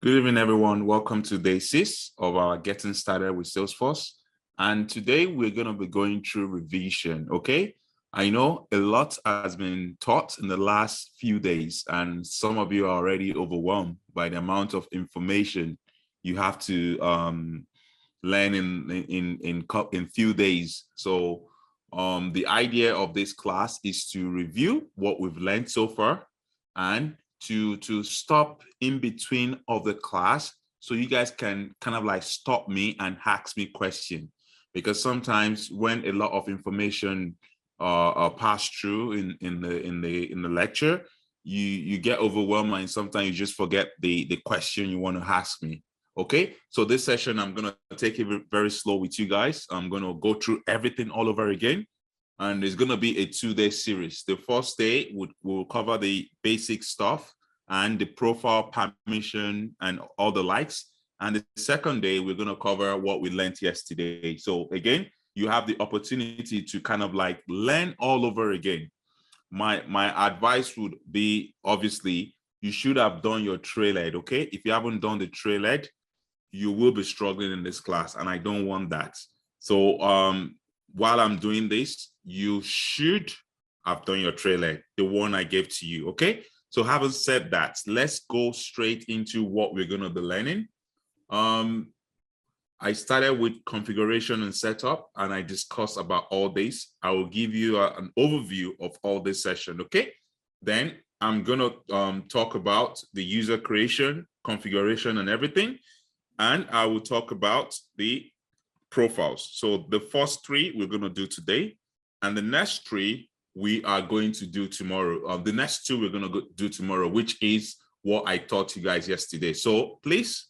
Good evening, everyone. Welcome to day 6 of our Getting Started with Salesforce. And today we're going to be going through revision, okay? I know a lot has been taught in the last few days, and some of you are already overwhelmed by the amount of information you have to learn in few days. So the idea of this class is to review what we've learned so far and to stop in between of the class so you guys can kind of like stop me and ask me question, because sometimes when a lot of information pass through in the lecture, you get overwhelmed and sometimes you just forget the question you want to ask me. Okay, so this session I'm going to take it very slow with you guys. I'm going to go through everything all over again. And it's going to be a 2-day series. The first day will cover the basic stuff and the profile, permission, and all the likes. And the second day, we're going to cover what we learned yesterday. So again, you have the opportunity to kind of like learn all over again. My advice would be, obviously, you should have done your trailhead, okay? If you haven't done the trailhead, you will be struggling in this class, and I don't want that. So while I'm doing this, you should have done your trailer, the one I gave to you, okay? So having said that, let's go straight into what we're gonna be learning. I started with configuration and setup, and I discussed about all this. I will give you an overview of all this session, okay? Then I'm gonna talk about the user creation, configuration, and everything. And I will talk about the profiles. So the first 3 we're going to do today, and the next 3 we are going to do tomorrow. The next 2 we're going to do tomorrow, which is what I taught you guys yesterday. So please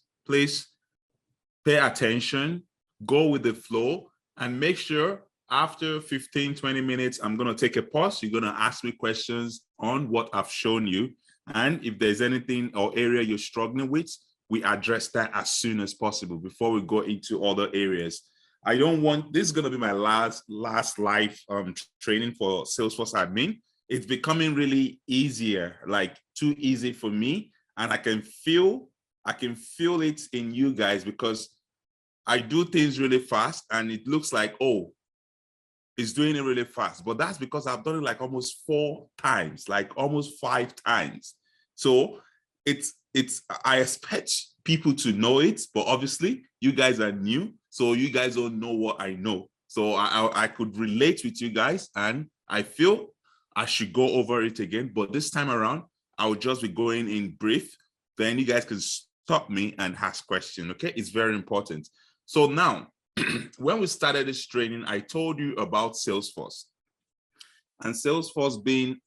pay attention, go with the flow, and make sure after 15-20 minutes, I'm going to take a pause. You're going to ask me questions on what I've shown you. And if there's anything or area you're struggling with, we address that as soon as possible before we go into other areas. I don't want, this is going to be my last live training for Salesforce admin. It's becoming really easier, like too easy for me. And I can feel it in you guys, because I do things really fast and it looks like, oh, it's doing it really fast. But that's because I've done it like almost 4 times, like almost 5 times. So I expect people to know it, but obviously you guys are new, so you guys don't know what I know. So I could relate with you guys, and I feel I should go over it again. But this time around, I will just be going in brief. Then you guys can stop me and ask questions. Okay, it's very important. So now, when we started this training, I told you about Salesforce, and Salesforce being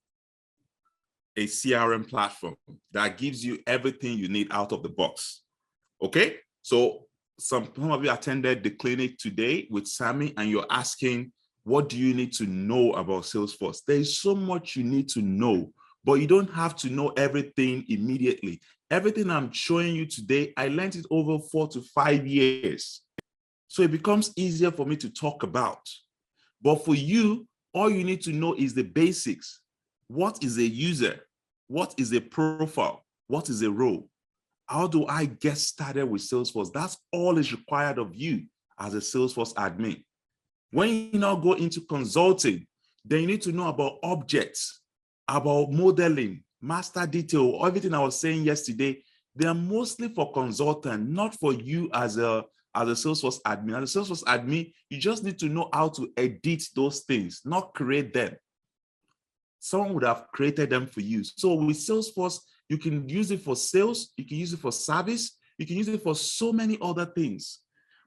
a CRM platform that gives you everything you need out of the box. Okay, so some of you attended the clinic today with Sammy, and you're asking, what do you need to know about Salesforce? There is so much you need to know, but you don't have to know everything immediately. Everything I'm showing you today, I learned it over 4 to 5 years. So it becomes easier for me to talk about. But for you, all you need to know is the basics. What is a user? What is a profile? What is a role? How do I get started with Salesforce? That's all is required of you as a Salesforce admin. When you now go into consulting, then you need to know about objects, about modeling, master detail, everything I was saying yesterday. They are mostly for consultant, not for you as a Salesforce admin. As a Salesforce admin, you just need to know how to edit those things, not create them. Someone would have created them for you. So with Salesforce, you can use it for sales, you can use it for service, you can use it for so many other things.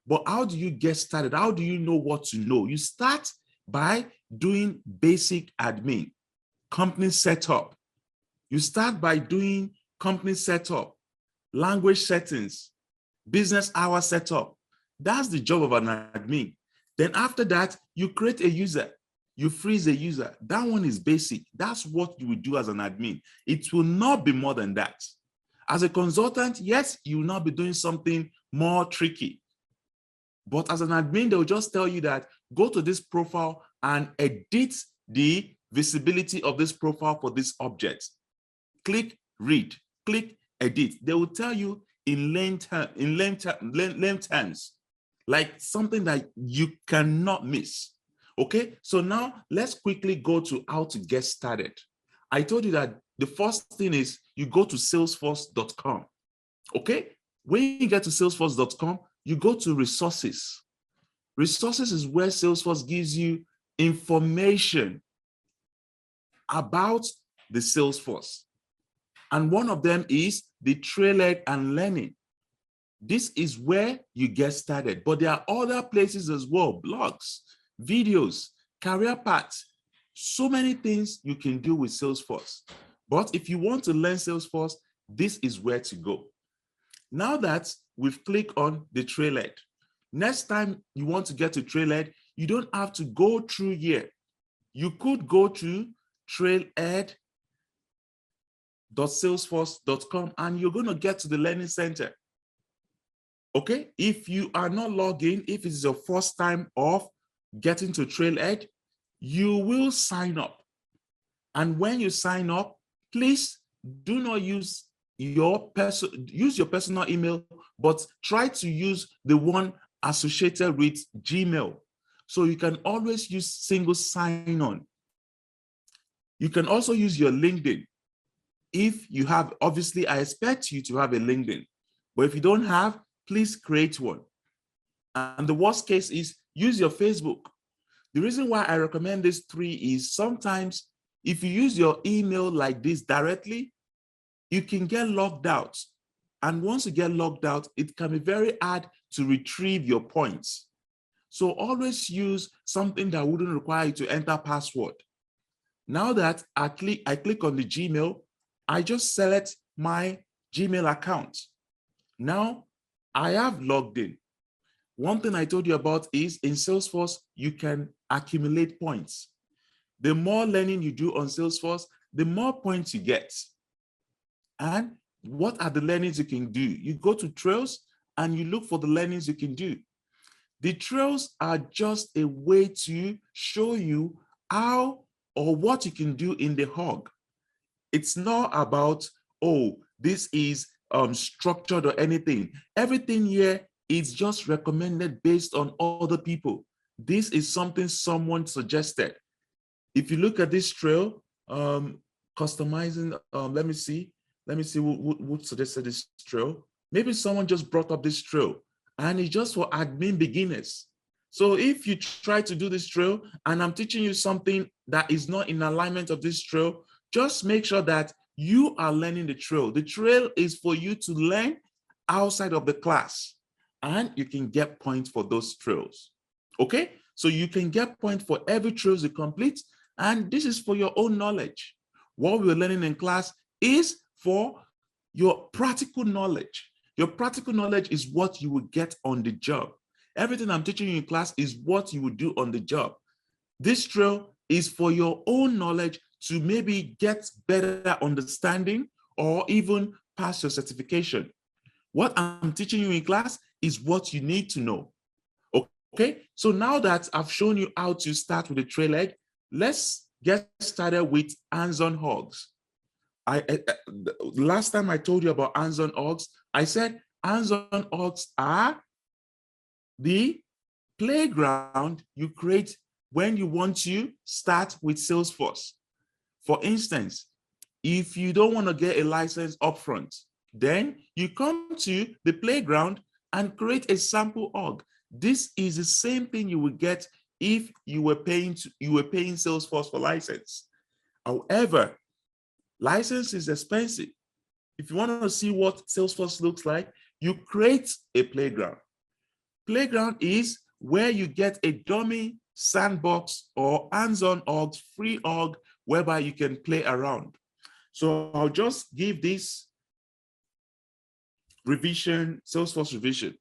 But how do you get started? How do you know what to know? You start by doing basic admin, company setup. You start by doing company setup, language settings, business hour setup. That's the job of an admin. Then after that, you create a user. You freeze a user. That one is basic. That's what you will do as an admin. It will not be more than that. As a consultant, yes, you will not be doing something more tricky. But as an admin, they will just tell you that go to this profile and edit the visibility of this profile for this object. Click read, click edit. They will tell you in lame terms, like something that you cannot miss. Okay, so now let's quickly go to how to get started. I told you that the first thing is you go to salesforce.com. Okay, when you get to salesforce.com, you go to resources. Resources is where Salesforce gives you information about the Salesforce. And one of them is the trailer and learning. This is where you get started, but there are other places as well, blogs, videos, career paths, so many things you can do with Salesforce. But if you want to learn Salesforce, this is where to go. Now that we've clicked on the trailhead, next time you want to get to trailhead, you don't have to go through here. You could go to trailhead.salesforce.com and you're going to get to the learning center. Okay, if you are not logged in, if it's your first time of getting to Trailhead, you will sign up. And when you sign up, please do not use your personal email, but try to use the one associated with Gmail. So you can always use single sign-on. You can also use your LinkedIn. If you have, obviously, I expect you to have a LinkedIn, but if you don't have, please create one. And the worst case is use your Facebook. The reason why I recommend these three is sometimes if you use your email like this directly, you can get logged out. And once you get logged out, it can be very hard to retrieve your points. So always use something that wouldn't require you to enter password. Now that I click on the Gmail, I just select my Gmail account. Now, I have logged in. One thing I told you about is in Salesforce, you can accumulate points. The more learning you do on Salesforce, the more points you get. And what are the learnings you can do? You go to Trails and you look for the learnings you can do. The Trails are just a way to show you how or what you can do in the hog. It's not about, oh, this is structured or anything. Everything here is just recommended based on other people. This is something someone suggested. If you look at this trail, customizing, let me see who suggested this trail. Maybe someone just brought up this trail and it's just for admin beginners. So if you try to do this trail and I'm teaching you something that is not in alignment of this trail, just make sure that you are learning the trail. The trail is for you to learn outside of the class and you can get points for those trails. Okay, so you can get points for every trail you complete, and this is for your own knowledge. What we're learning in class is for your practical knowledge. Your practical knowledge is what you will get on the job. Everything I'm teaching you in class is what you will do on the job. This trail is for your own knowledge to maybe get better understanding or even pass your certification. What I'm teaching you in class is what you need to know. Okay, so now that I've shown you how to start with the trailhead, let's get started with hands-on hogs. Last time I told you about hands-on hogs, I said hands-on hogs are the playground you create when you want to start with Salesforce. For instance, if you don't want to get a license upfront, then you come to the playground and create a sample org. This is the same thing you would get if you were paying Salesforce for license. However, license is expensive. If you want to see what Salesforce looks like, you create a playground. Playground is where you get a dummy sandbox or hands-on org, free org, whereby you can play around. So I'll just give this revision, Salesforce revision,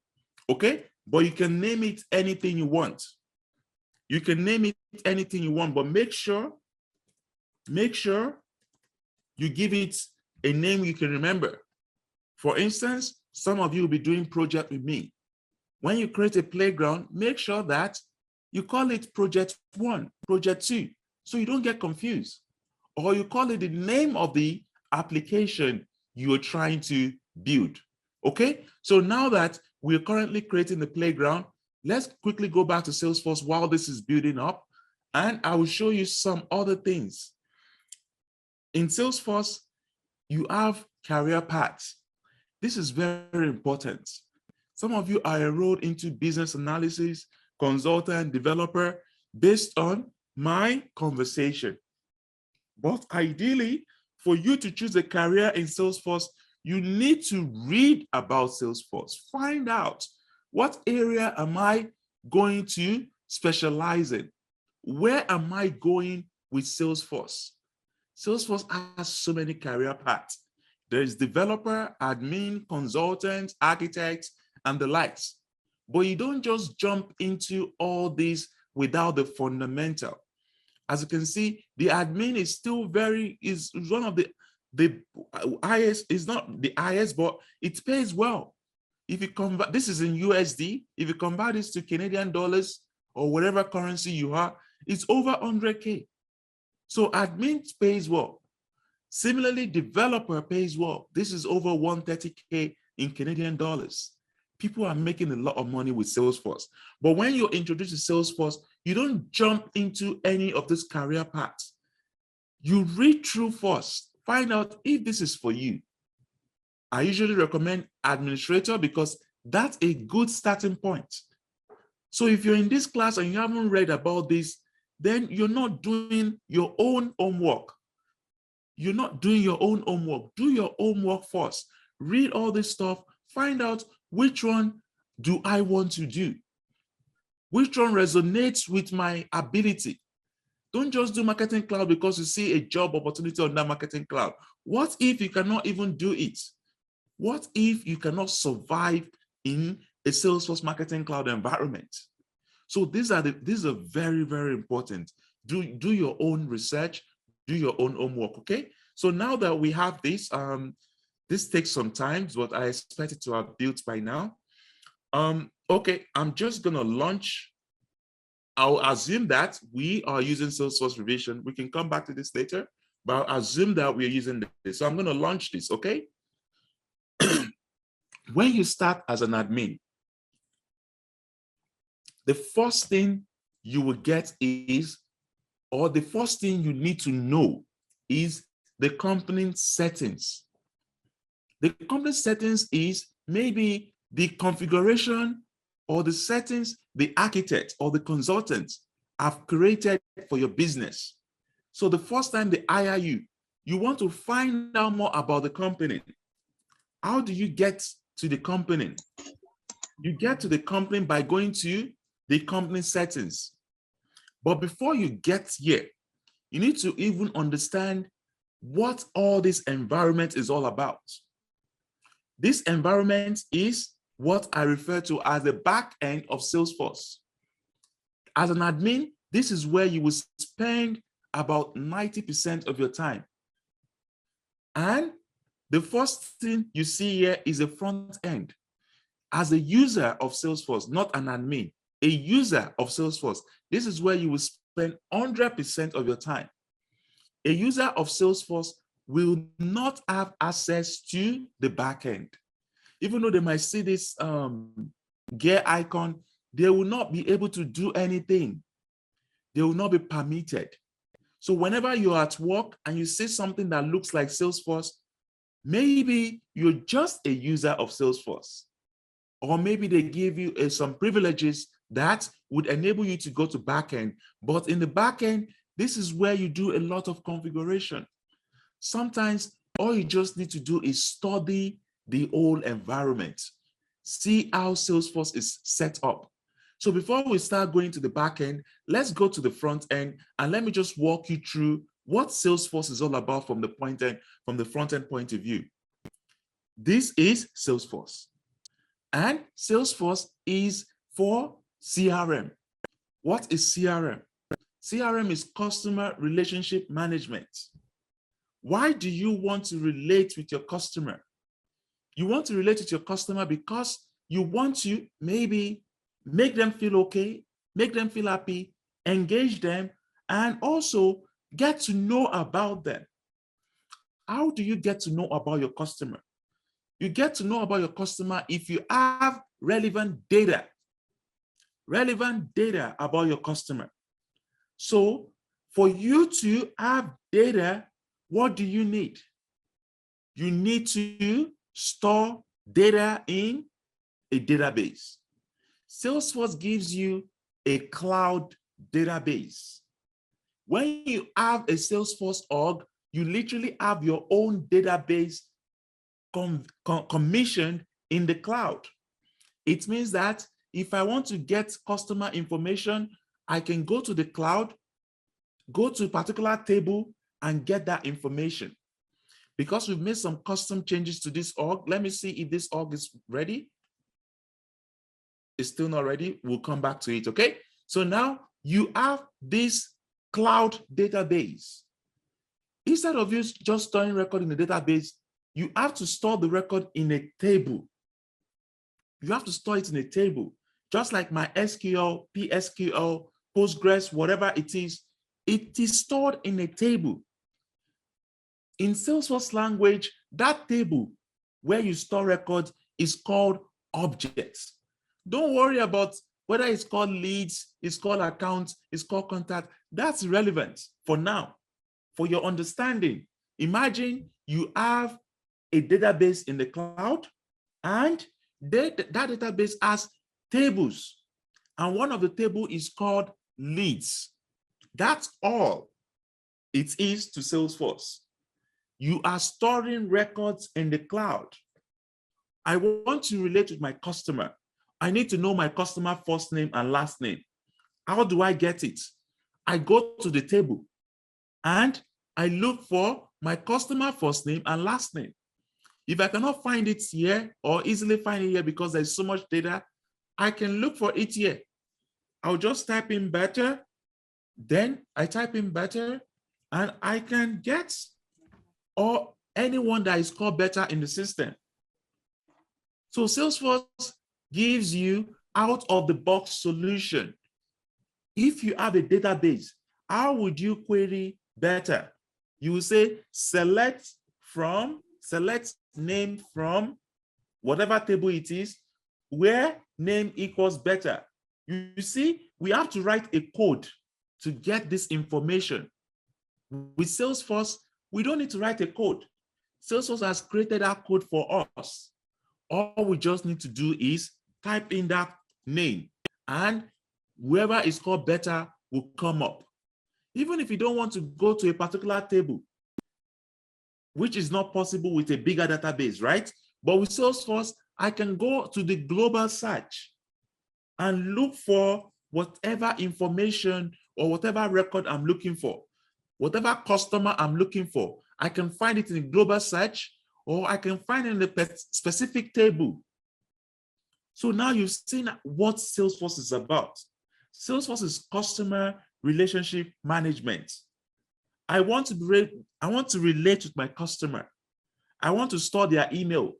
okay? But you can name it anything you want. You can name it anything you want, but make sure you give it a name you can remember. For instance, some of you will be doing project with me. When you create a playground, make sure that you call it project 1, project 2, so you don't get confused. Or you call it the name of the application you are trying to build. Okay, so now that we're currently creating the playground, let's quickly go back to Salesforce while this is building up, and I will show you some other things. In Salesforce, you have career paths. This is very, very important. Some of you are enrolled into business analysis, consultant, developer, based on my conversation. But ideally, for you to choose a career in Salesforce, you need to read about Salesforce. Find out, what area am I going to specialize in? Where am I going with Salesforce? Salesforce has so many career paths. There's developer, admin, consultant, architect, and the likes. But you don't just jump into all these without the fundamental. As you can see, the admin is still is one of the highest, is not the highest, but it pays well. If you convert, this is in USD, if you convert this to Canadian dollars or whatever currency you are, it's over 100K. So admin pays well. Similarly, developer pays well. This is over 130K in Canadian dollars. People are making a lot of money with Salesforce. But when you're introduced to Salesforce, you don't jump into any of this career paths. You read through first, find out if this is for you. I usually recommend administrator because that's a good starting point. So if you're in this class and you haven't read about this, then you're not doing your own homework. You're not doing your own homework. Do your homework first. Read all this stuff. Find out which one do I want to do? Which one resonates with my ability? Don't just do marketing cloud because you see a job opportunity on that marketing cloud. What if you cannot even do it? What if you cannot survive in a Salesforce marketing cloud environment? So these are very, very important. Do your own research, do your own homework, okay? So now that we have this, this takes some time, but I expect it to have built by now. Okay, I'm just gonna launch. I'll assume that we are using Salesforce Revision. We can come back to this later, but I'll assume that we're using this. So I'm gonna launch this, okay? When you start as an admin, the first thing you will get is, or the first thing you need to know is the company settings. The company settings is maybe the configuration or the settings the architect or the consultant have created for your business. So the first time they hire you, you want to find out more about the company. How do you get to the company? You get to the company by going to the company settings. But before you get here, you need to even understand what all this environment is all about. This environment is what I refer to as the back end of Salesforce. As an admin, this is where you will spend about 90% of your time. And the first thing you see here is the front end. As a user of Salesforce, not an admin, a user of Salesforce, this is where you will spend 100% of your time. A user of Salesforce will not have access to the back end. Even though they might see this gear icon, they will not be able to do anything. They will not be permitted. So whenever you're at work and you see something that looks like Salesforce, maybe you're just a user of Salesforce. Or maybe they give you some privileges that would enable you to go to backend. But in the backend, this is where you do a lot of configuration. Sometimes all you just need to do is study the whole environment. See how Salesforce is set up. So before we start going to the backend, let's go to the front end and let me just walk you through what Salesforce is all about from the front end point of view. This is Salesforce. And Salesforce is for CRM. What is CRM? CRM is customer relationship management. Why do you want to relate with your customer? You want to relate with your customer because you want to maybe make them feel okay, make them feel happy, engage them, and also get to know about them. How do you get to know about your customer? You get to know about your customer if you have relevant data about your customer. So for you to have data, what do you need? You need to store data in a database. Salesforce gives you a cloud database. When you have a Salesforce org, you literally have your own database commissioned in the cloud. It means that if I want to get customer information, I can go to the cloud, go to a particular table and get that information. Because we've made some custom changes to this org, let me see if this org is ready. It's still not ready. We'll come back to it, okay? So now you have this cloud database. Instead of you just storing record in the database, you have to store the record in a table. You have to store it in a table. Just like my SQL, PSQL, Postgres, whatever it is stored in a table. In Salesforce language, that table where you store records is called objects. Don't worry about whether it's called leads, it's called accounts, it's called contact. That's irrelevant for now. For your understanding, imagine you have a database in the cloud and that database has tables. And one of the tables is called leads. That's all it is to Salesforce. You are storing records in the cloud. I want to relate with my customer. I need to know my customer first name and last name. How do I get it? I go to the table and I look for my customer first name and last name. If I cannot find it here or easily find it here because there's so much data, I can look for it here. I'll just type in better. Then I type in better and I can get or anyone that is called better in the system. So Salesforce gives you out of the box solution. If you have a database, how would you query better? You will say select name from whatever table it is where name equals better. You see, we have to write a code to get this information. With Salesforce, we don't need to write a code. Salesforce has created that code for us. All we just need to do is type in that name and whoever is called better will come up. Even if you don't want to go to a particular table, which is not possible with a bigger database, right? But with Salesforce, I can go to the global search and look for whatever information or whatever record I'm looking for, whatever customer I'm looking for. I can find it in the global search or I can find it in the specific table. So now you've seen what Salesforce is about. Salesforce is customer relationship management. I want to relate with my customer. I want to store their email.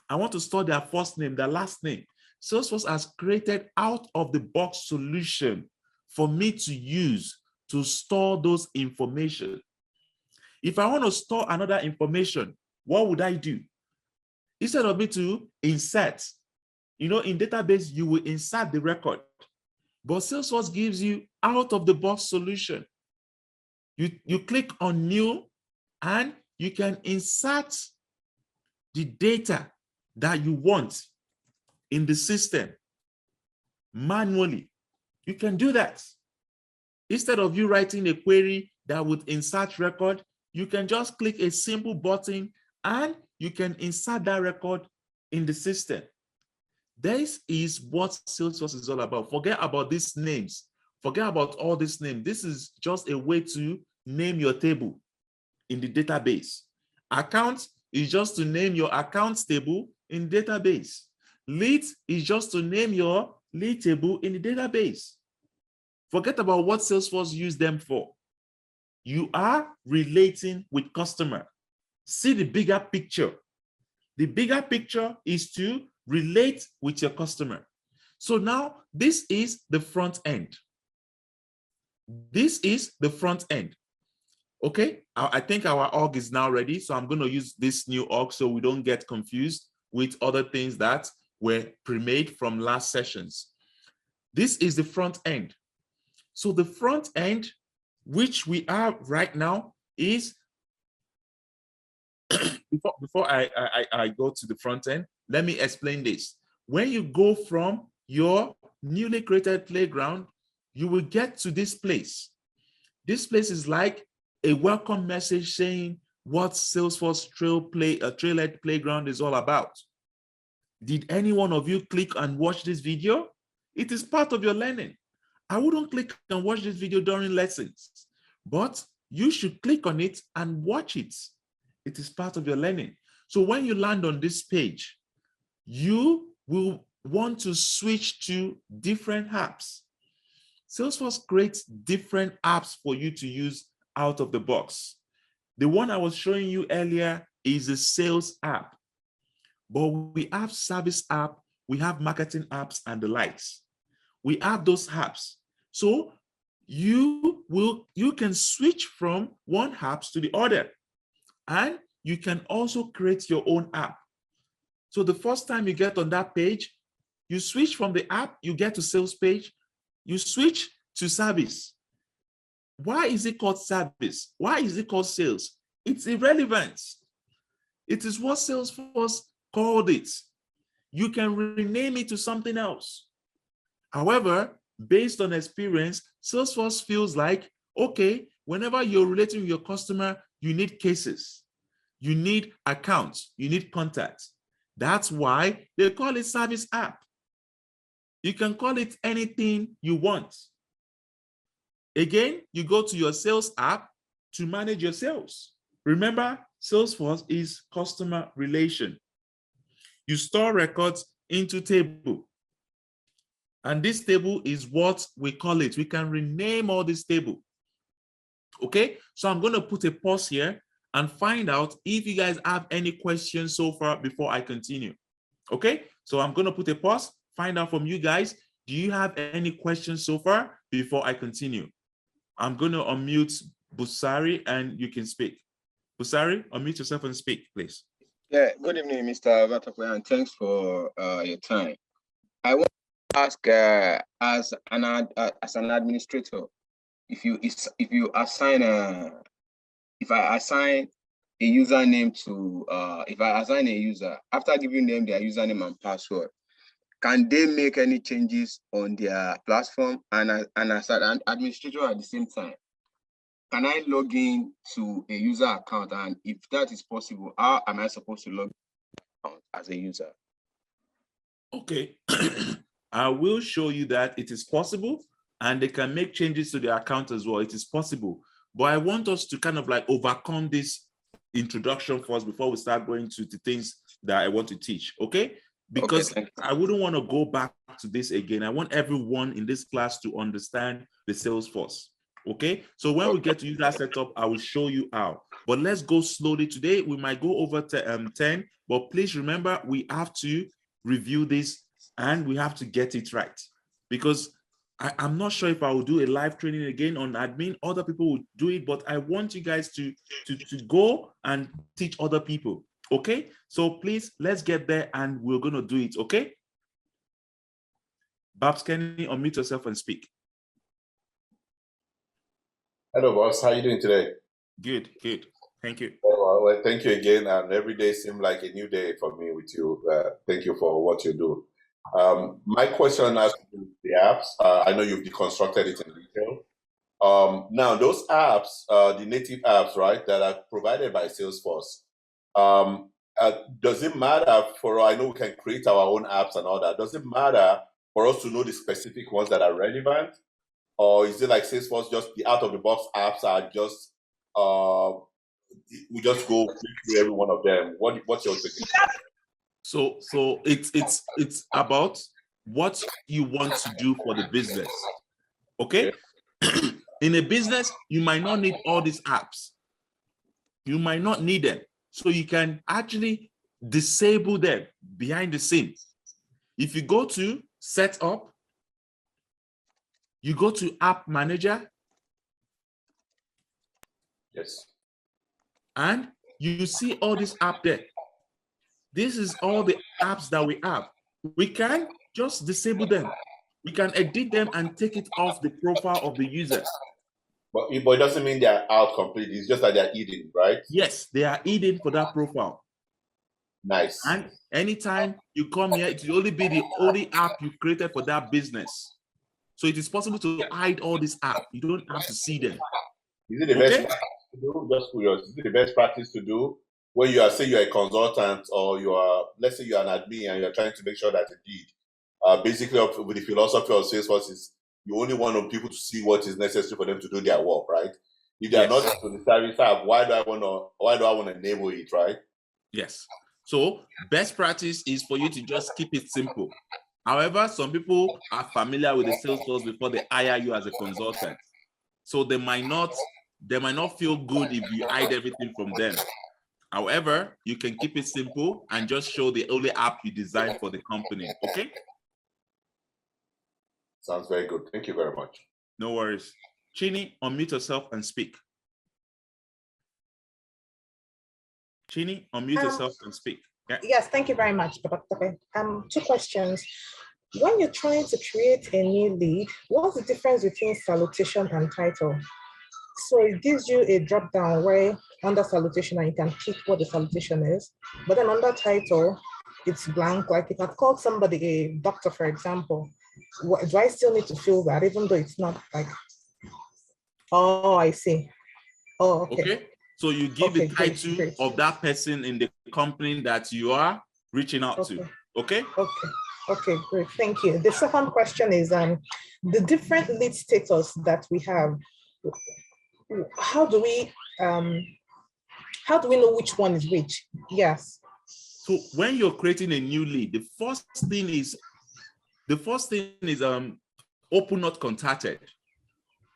I want to store their first name, their last name. Salesforce has created out of the box solution for me to use to store those information. If I want to store another information, what would I do? Instead of me to insert, in database, you will insert the record. But Salesforce gives you out of the box solution. You click on new and you can insert the data that you want in the system manually. You can do that. Instead of you writing a query that would insert record, you can just click a simple button and you can insert that record in the system. This is what Salesforce is all about. Forget about these names. Forget about all these names. This is just a way to name your table in the database. Account is just to name your accounts table in database. Lead is just to name your lead table in the database. Forget about what Salesforce used them for. You are relating with customer. See the bigger picture. The bigger picture is to relate with your customer. So now this is the front end. This is the front end. Okay, I think our org is now ready. So I'm going to use this new org so we don't get confused. with other things that were pre-made from last sessions. This is the front end. So the front end, which we are right now, is before I go to the front end, let me explain this. When you go from your newly created playground, you will get to this place. This place is like a welcome message saying what Salesforce Trailhead Playground is all about. Did any one of you click and watch this video? It is part of your learning. I wouldn't click and watch this video during lessons, but you should click on it and watch it. It is part of your learning. So when you land on this page, you will want to switch to different apps. Salesforce creates different apps for you to use out of the box. The one I was showing you earlier is a sales app, but we have service app, we have marketing apps and the likes. We have those apps. So you can switch from one app to the other, and you can also create your own app. So the first time you get on that page, you switch from the app, you get to sales page, you switch to service. Why is it called service? Why is it called sales? It's irrelevant. It is what Salesforce called it. You can rename it to something else. However, based on experience, Salesforce feels like, okay, whenever you're relating with your customer, you need cases, you need accounts, you need contacts. That's why they call it service app. You can call it anything you want. Again, you go to your sales app to manage your sales. Remember, Salesforce is customer relation. You store records into table. And this table is what we call it. We can rename all this table. Okay, so I'm going to put a pause here and find out if you guys have any questions so far before I continue. Okay, so I'm going to put a pause, find out from you guys. Do you have any questions so far before I continue? I'm going to unmute Busari and you can speak. Busari, unmute yourself and speak, please. Yeah, good evening, Mr. Babatope, and thanks for your time. I want to ask, as an administrator, if I assign a username to if I assign a user, after giving them their username and password, can they make any changes on their platform? And as an administrator at the same time, can I log in to a user account? And if that is possible, how am I supposed to log in as a user? Okay, I will show you that it is possible, and they can make changes to the account as well. It is possible, but I want us to kind of like overcome this introduction first before we start going to the things that I want to teach, okay? Because okay, I wouldn't want to go back to this again. I want everyone in this class to understand the Salesforce, okay? So when we get to user setup, I will show you how. But let's go slowly. Today, we might go over 10, but please remember, we have to review this and we have to get it right, because I'm not sure if I will do a live training again on admin. Other people will do it, but I want you guys to go and teach other people, okay? So please, let's get there and we're going to do it, okay? Babs, can you unmute yourself and speak? Hello, boss. How are you doing today? Good, good. Thank you. Well, thank you again. And every day seems like a new day for me with you. Thank you for what you do. My question has to do with the apps. I know you've deconstructed it in detail. Now, those apps, the native apps, right, that are provided by Salesforce, does it matter for, I know we can create our own apps and all that. Does it matter for us to know the specific ones that are relevant? Or is it like Salesforce, just the out-of-the-box apps are just, we just go through every one of them? What's your opinion? So it's about what you want to do for the business, okay? In a business, you might not need all these apps. You might not need them. So you can actually disable them behind the scenes. If you go to Setup, you go to App Manager. Yes. And you see all this app there. This is all the apps that we have. We can just disable them. We can edit them and take it off the profile of the user. But it doesn't mean they're out completely. It's just that they're hidden, right? Yes, they are hidden for that profile. Nice. And anytime you come here, it will only be the only app you created for that business. So it is possible to hide all these apps. You don't have to see them. Is it the best practice to do? Just curious. Is it the best practice to do when you are, say you're a consultant, or you are, let's say you're an admin and you're trying to make sure that indeed, basically with the philosophy of Salesforce is you only want people to see what is necessary for them to do their work, right? If they are not to the service app, why do I want to enable it, right? Yes. So best practice is for you to just keep it simple. However, some people are familiar with the Salesforce before they hire you as a consultant. So they might not feel good if you hide everything from them. However, you can keep it simple and just show the only app you designed for the company. Okay? Sounds very good. Thank you very much. No worries. Chini, unmute yourself and speak. Chini, unmute yourself and speak. Yeah. Yes, thank you very much. Okay. 2 questions. When you're trying to create a new lead, what's the difference between salutation and title? So it gives you a drop down where under salutation and you can pick what the salutation is, but then under title, it's blank. Like if I've called somebody a doctor, for example, do I still need to fill that even though it's not like, oh, I see. Oh, okay. So you give the title of that person in the company that you are reaching out to. Okay? Okay, great. Thank you. The second question is the different lead status that we have. How do we know which one is which? Yes. So when you're creating a new lead, the first thing is open not contacted.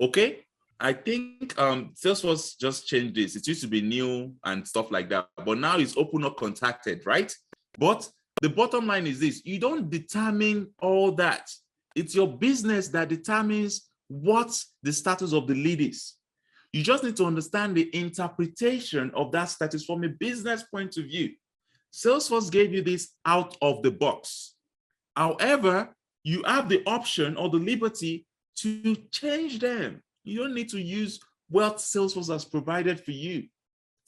Okay? I think Salesforce just changed this. It used to be new and stuff like that, but now it's open not contacted, right? But the bottom line is this: you don't determine all that. It's your business that determines what the status of the lead is. You just need to understand the interpretation of that status from a business point of view. Salesforce gave you this out of the box. However, you have the option or the liberty to change them. You don't need to use what Salesforce has provided for you.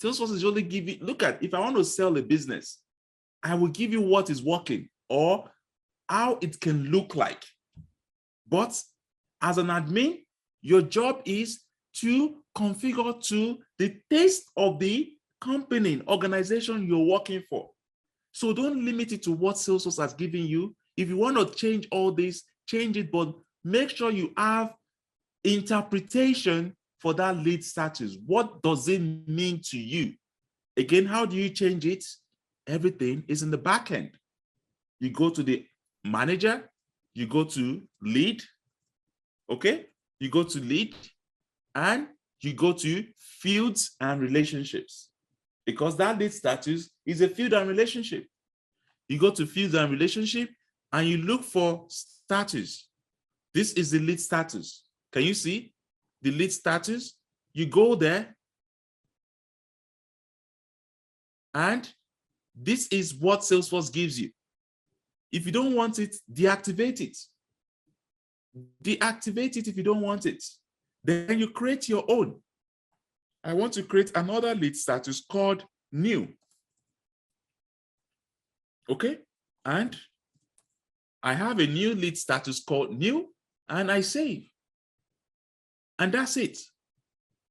Salesforce is only giving, look at, if I want to sell a business, I will give you what is working or how it can look like. But as an admin, your job is to configure to the taste of the company, organization you're working for. So don't limit it to what Salesforce has given you. If you want to change all this, change it, but make sure you have interpretation for that lead status. What does it mean to you? Again, how do you change it? Everything is in the back end. You go to the manager, you go to lead, okay? You go to lead and you go to fields and relationships, because that lead status is a field and relationship. You go to fields and relationship and you look for status. This is the lead status. Can you see the lead status? You go there and this is what Salesforce gives you. If you don't want it, deactivate it. Deactivate it if you don't want it. Then you create your own. I want to create another lead status called new. Okay, and I have a new lead status called new and I save. And that's it.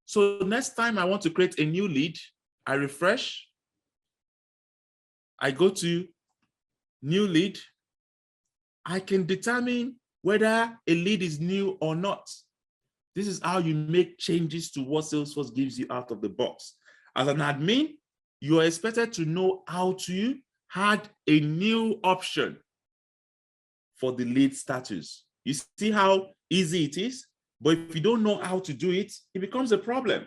So next time I want to create a new lead, I refresh. I go to new lead. I can determine whether a lead is new or not. This is how you make changes to what Salesforce gives you out of the box. As an admin, you are expected to know how to add a new option for the lead status. You see how easy it is? But if you don't know how to do it, it becomes a problem,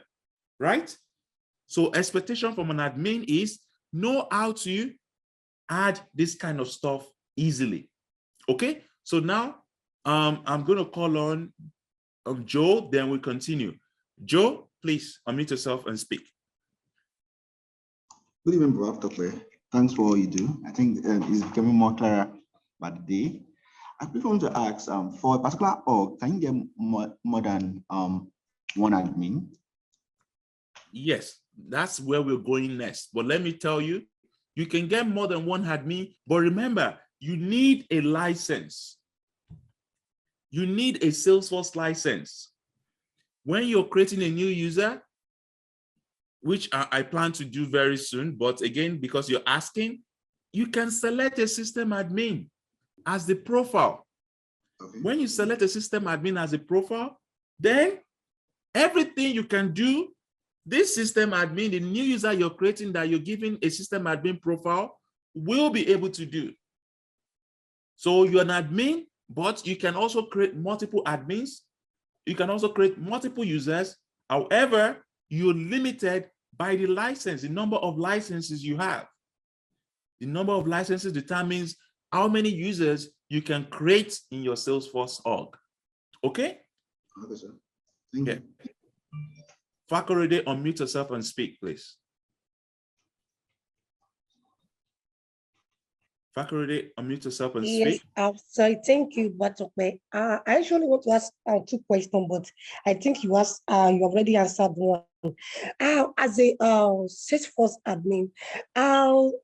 right? So expectation from an admin is know how to add this kind of stuff easily. Okay, so now I'm going to call on Joe, then we continue. Joe, please unmute yourself and speak. Good evening, Babatope. Thanks for all you do. I think it's becoming more clearer by the day. I just want to ask, for a particular org, can you get more than one admin? Yes, that's where we're going next. But let me tell you, you can get more than one admin, but remember, you need a license. You need a Salesforce license. When you're creating a new user, which I plan to do very soon, but again, because you're asking, you can select a system admin as the profile. Okay. When you select a system admin as a profile, then everything you can do, this system admin, the new user you're creating that you're giving a system admin profile, will be able to do. So you're an admin, but you can also create multiple admins. You can also create multiple users. However, you're limited by the license, the number of licenses you have. The number of licenses determines how many users you can create in your Salesforce org. Okay? Okay, sir. Thank you. Fakorede, unmute yourself and speak, please. Fakorede, unmute yourself and speak. Yes, sorry, thank you, Batope. I actually want to ask 2 questions, but I think you already answered one. As a Salesforce admin, I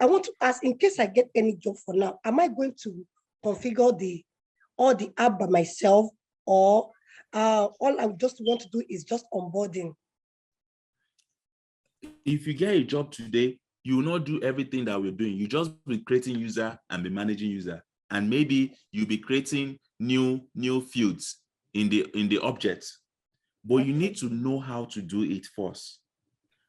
want to ask, in case I get any job for now, am I going to configure all the app by myself, or all I just want to do is just onboarding? If you get a job today, you will not do everything that we're doing. You just be creating user and be managing user, and maybe you'll be creating new fields in the objects. But you need to know how to do it first.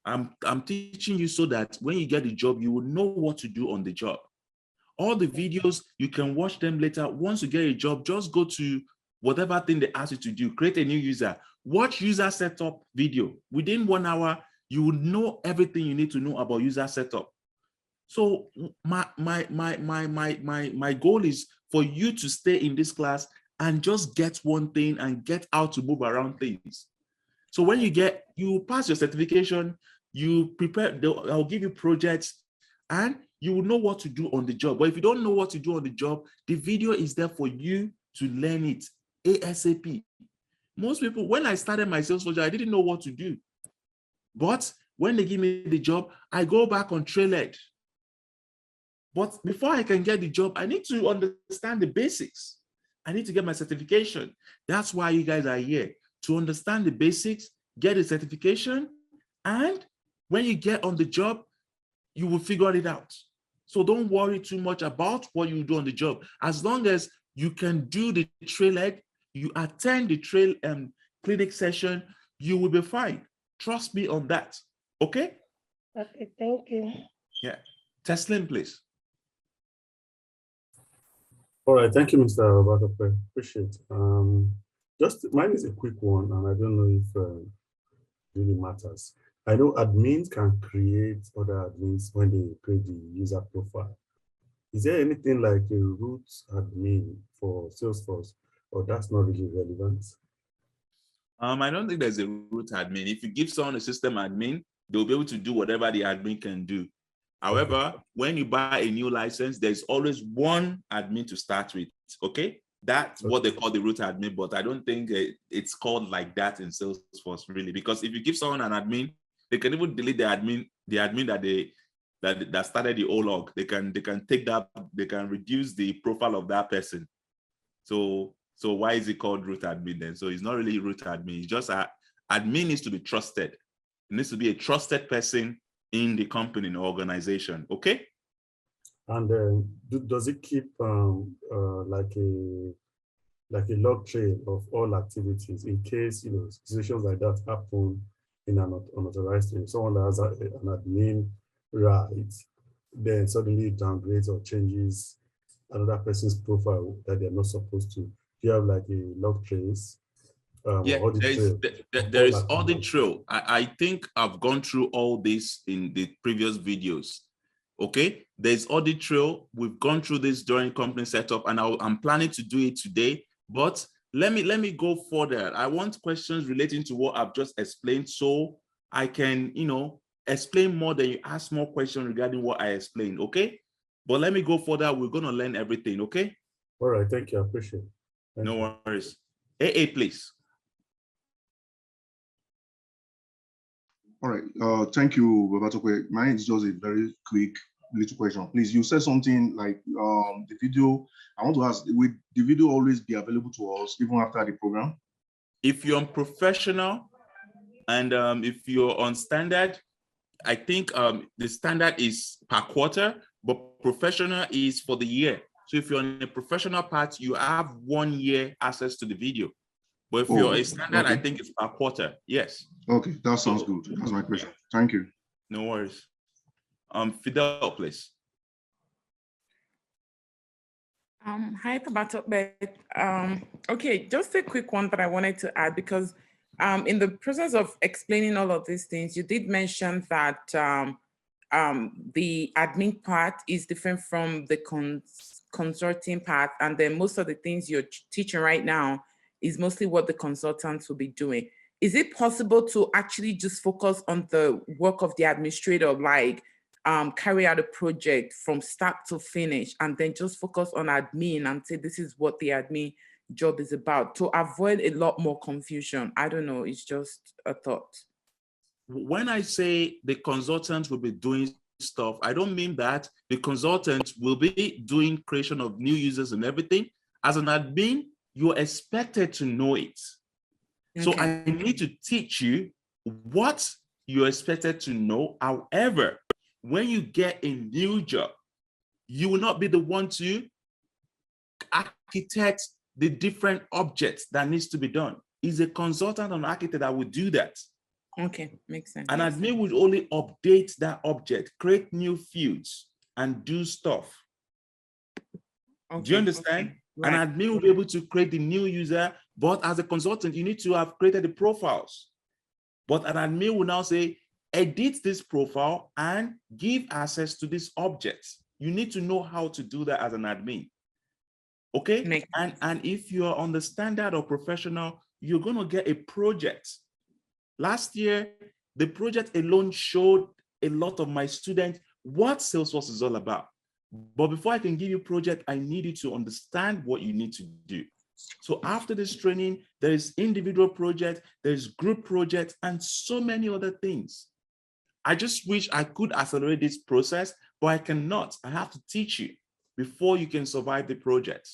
I'm teaching you so that when you get the job, you will know what to do on the job. All the videos, you can watch them later. Once you get a job, just go to whatever thing they ask you to do, create a new user, watch user setup video. Within 1 hour, you will know everything you need to know about user setup. So my goal is for you to stay in this class and just get one thing and get out to move around things. So when you pass your certification, you prepare, I'll give you projects and you will know what to do on the job. But if you don't know what to do on the job, the video is there for you to learn it ASAP. Most people, when I started my Salesforce, I didn't know what to do. But when they give me the job, I go back on Trailhead. But before I can get the job, I need to understand the basics. I need to get my certification. That's why you guys are here, to understand the basics, get a certification, and when you get on the job, you will figure it out. So don't worry too much about what you do on the job. As long as you can do the Trailhead, you attend the trail clinic session, you will be fine. Trust me on that. Okay? Okay, thank you. Yeah. Teslim, please. All right, thank you, Mr. Babatope. Appreciate it. Just mine is a quick one, and I don't know if it really matters. I know admins can create other admins when they create the user profile. Is there anything like a root admin for Salesforce, or that's not really relevant? I don't think there's a root admin. If you give someone a system admin, they'll be able to do whatever the admin can do. However, when you buy a new license, there's always one admin to start with, okay? That's what they call the root admin, but I don't think it's called like that in Salesforce, really, because if you give someone an admin, they can even delete the admin that started the old log. They can take that, they can reduce the profile of that person. So why is it called root admin then? So it's not really root admin. It's just admin needs to be trusted. It needs to be a trusted person in the company, in the organization. Okay. And does it keep like a log trail of all activities in case situations like that happen in an unauthorized way? Someone that has an admin right, then suddenly downgrades or changes another person's profile that they're not supposed to. Do you have like a log trace? Yeah, there is audit trail. I think I've gone through all this in the previous videos. Okay, there's audit trail. We've gone through this during company setup, and I'm planning to do it today. But let me go further. I want questions relating to what I've just explained, so I can explain more, then you ask more questions regarding what I explained, okay? But let me go further. We're going to learn everything, okay? All right, thank you. I appreciate it. No worries. AA, please. All right, thank you, Babatope. Mine is just a very quick little question. Please, you said something like the video. I want to ask, will the video always be available to us even after the program? If you're on professional and if you're on standard, I think the standard is per quarter, but professional is for the year. So if you're on a professional part, you have 1 year access to the video. But if you're a standard, okay. I think it's per quarter. Yes. Okay, that sounds good. That's my question. Thank you. No worries. Fidel, please. Hi, Babatope. Okay, just a quick one that I wanted to add, because in the process of explaining all of these things, you did mention that the admin part is different from the consulting part, and then most of the things you're teaching right now is mostly what the consultants will be doing. Is it possible to actually just focus on the work of the administrator, like carry out a project from start to finish, and then just focus on admin and say this is what the admin job is about, to avoid a lot more confusion? I don't know, it's just a thought. When I say the consultant will be doing stuff, I don't mean that the consultant will be doing creation of new users and everything. As an admin, you're expected to know it. Okay. So I need to teach you what you're expected to know. However, when you get a new job, you will not be the one to architect the different objects that needs to be done. It's a consultant or an architect that will do that. Okay, makes sense. An admin would only update that object, create new fields, and do stuff. Okay, do you understand? Okay. Right. An admin will be able to create the new user, but as a consultant, you need to have created the profiles. But an admin will now say, edit this profile and give access to this object. You need to know how to do that as an admin. Okay? And if you're on the standard or professional, you're going to get a project. Last year, the project alone showed a lot of my students what Salesforce is all about. But before I can give you a project, I need you to understand what you need to do. So after this training, there is individual project, there's group project, and so many other things. I just wish I could accelerate this process, but I cannot. I have to teach you before you can survive the project.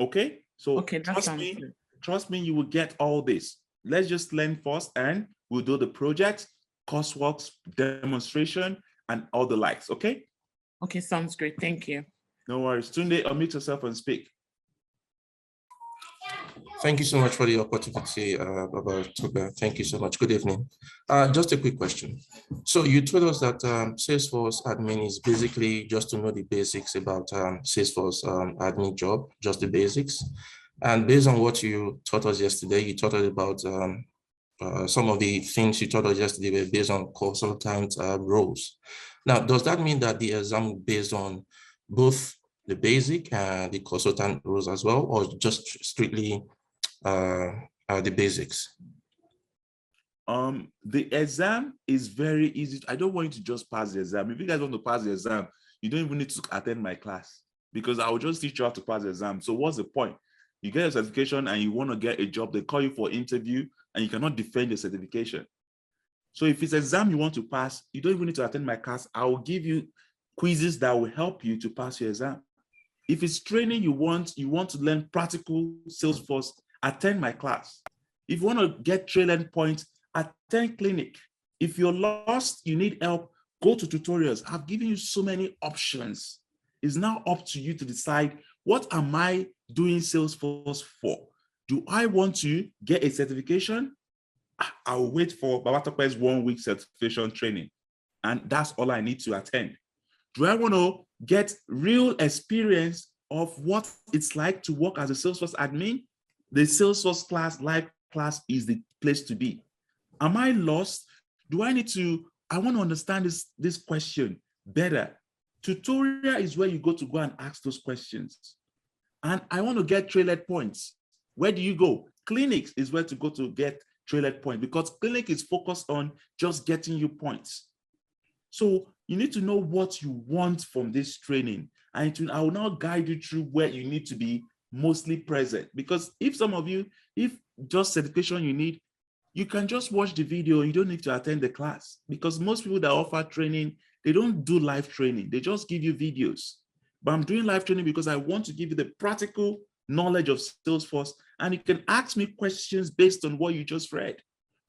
Okay? So trust me, you will get all this. Let's just learn first, and we'll do the project, coursework, demonstration, and all the likes. Okay? Okay, sounds great. Thank you. No worries. Tunde, unmute yourself and speak. Thank you so much for the opportunity, Babatope. Thank you so much. Good evening. Just a quick question. So you told us that Salesforce admin is basically just to know the basics about Salesforce admin job, just the basics. And based on what you taught us yesterday, you taught us about some of the things you taught us yesterday were based on consultant roles. Now, does that mean that the exam based on both the basic and the consultant roles as well, or just strictly the basics? The exam is very easy. I don't want you to just pass the exam. If you guys want to pass the exam, you don't even need to attend my class, because I will just teach you how to pass the exam. So what's the point? You get a certification and you want to get a job, they call you for interview and you cannot defend your certification. So if it's an exam you want to pass, you don't even need to attend my class. I will give you quizzes that will help you to pass your exam. If it's training you want to learn practical Salesforce, attend my class. If you want to get training points, attend clinic. If you're lost, you need help, go to tutorials. I've given you so many options. It's now up to you to decide, what am I doing Salesforce for? Do I want to get a certification? I'll wait for Babatope's 1 week certification training, and that's all I need to attend. Do I want to get real experience of what it's like to work as a Salesforce admin? The Salesforce class, live class, is the place to be. Am I lost? I want to understand this question better. Tutorial is where you go and ask those questions. And I want to get trailer points. Where do you go? Clinics is where to go to get trailer points, because clinic is focused on just getting you points. So you need to know what you want from this training. And I will now guide you through where you need to be mostly present. Because if some of you, if just certification you need, you can just watch the video. You don't need to attend the class, because most people that offer training, they don't do live training. They just give you videos. But I'm doing live training because I want to give you the practical knowledge of Salesforce, and you can ask me questions based on what you just read,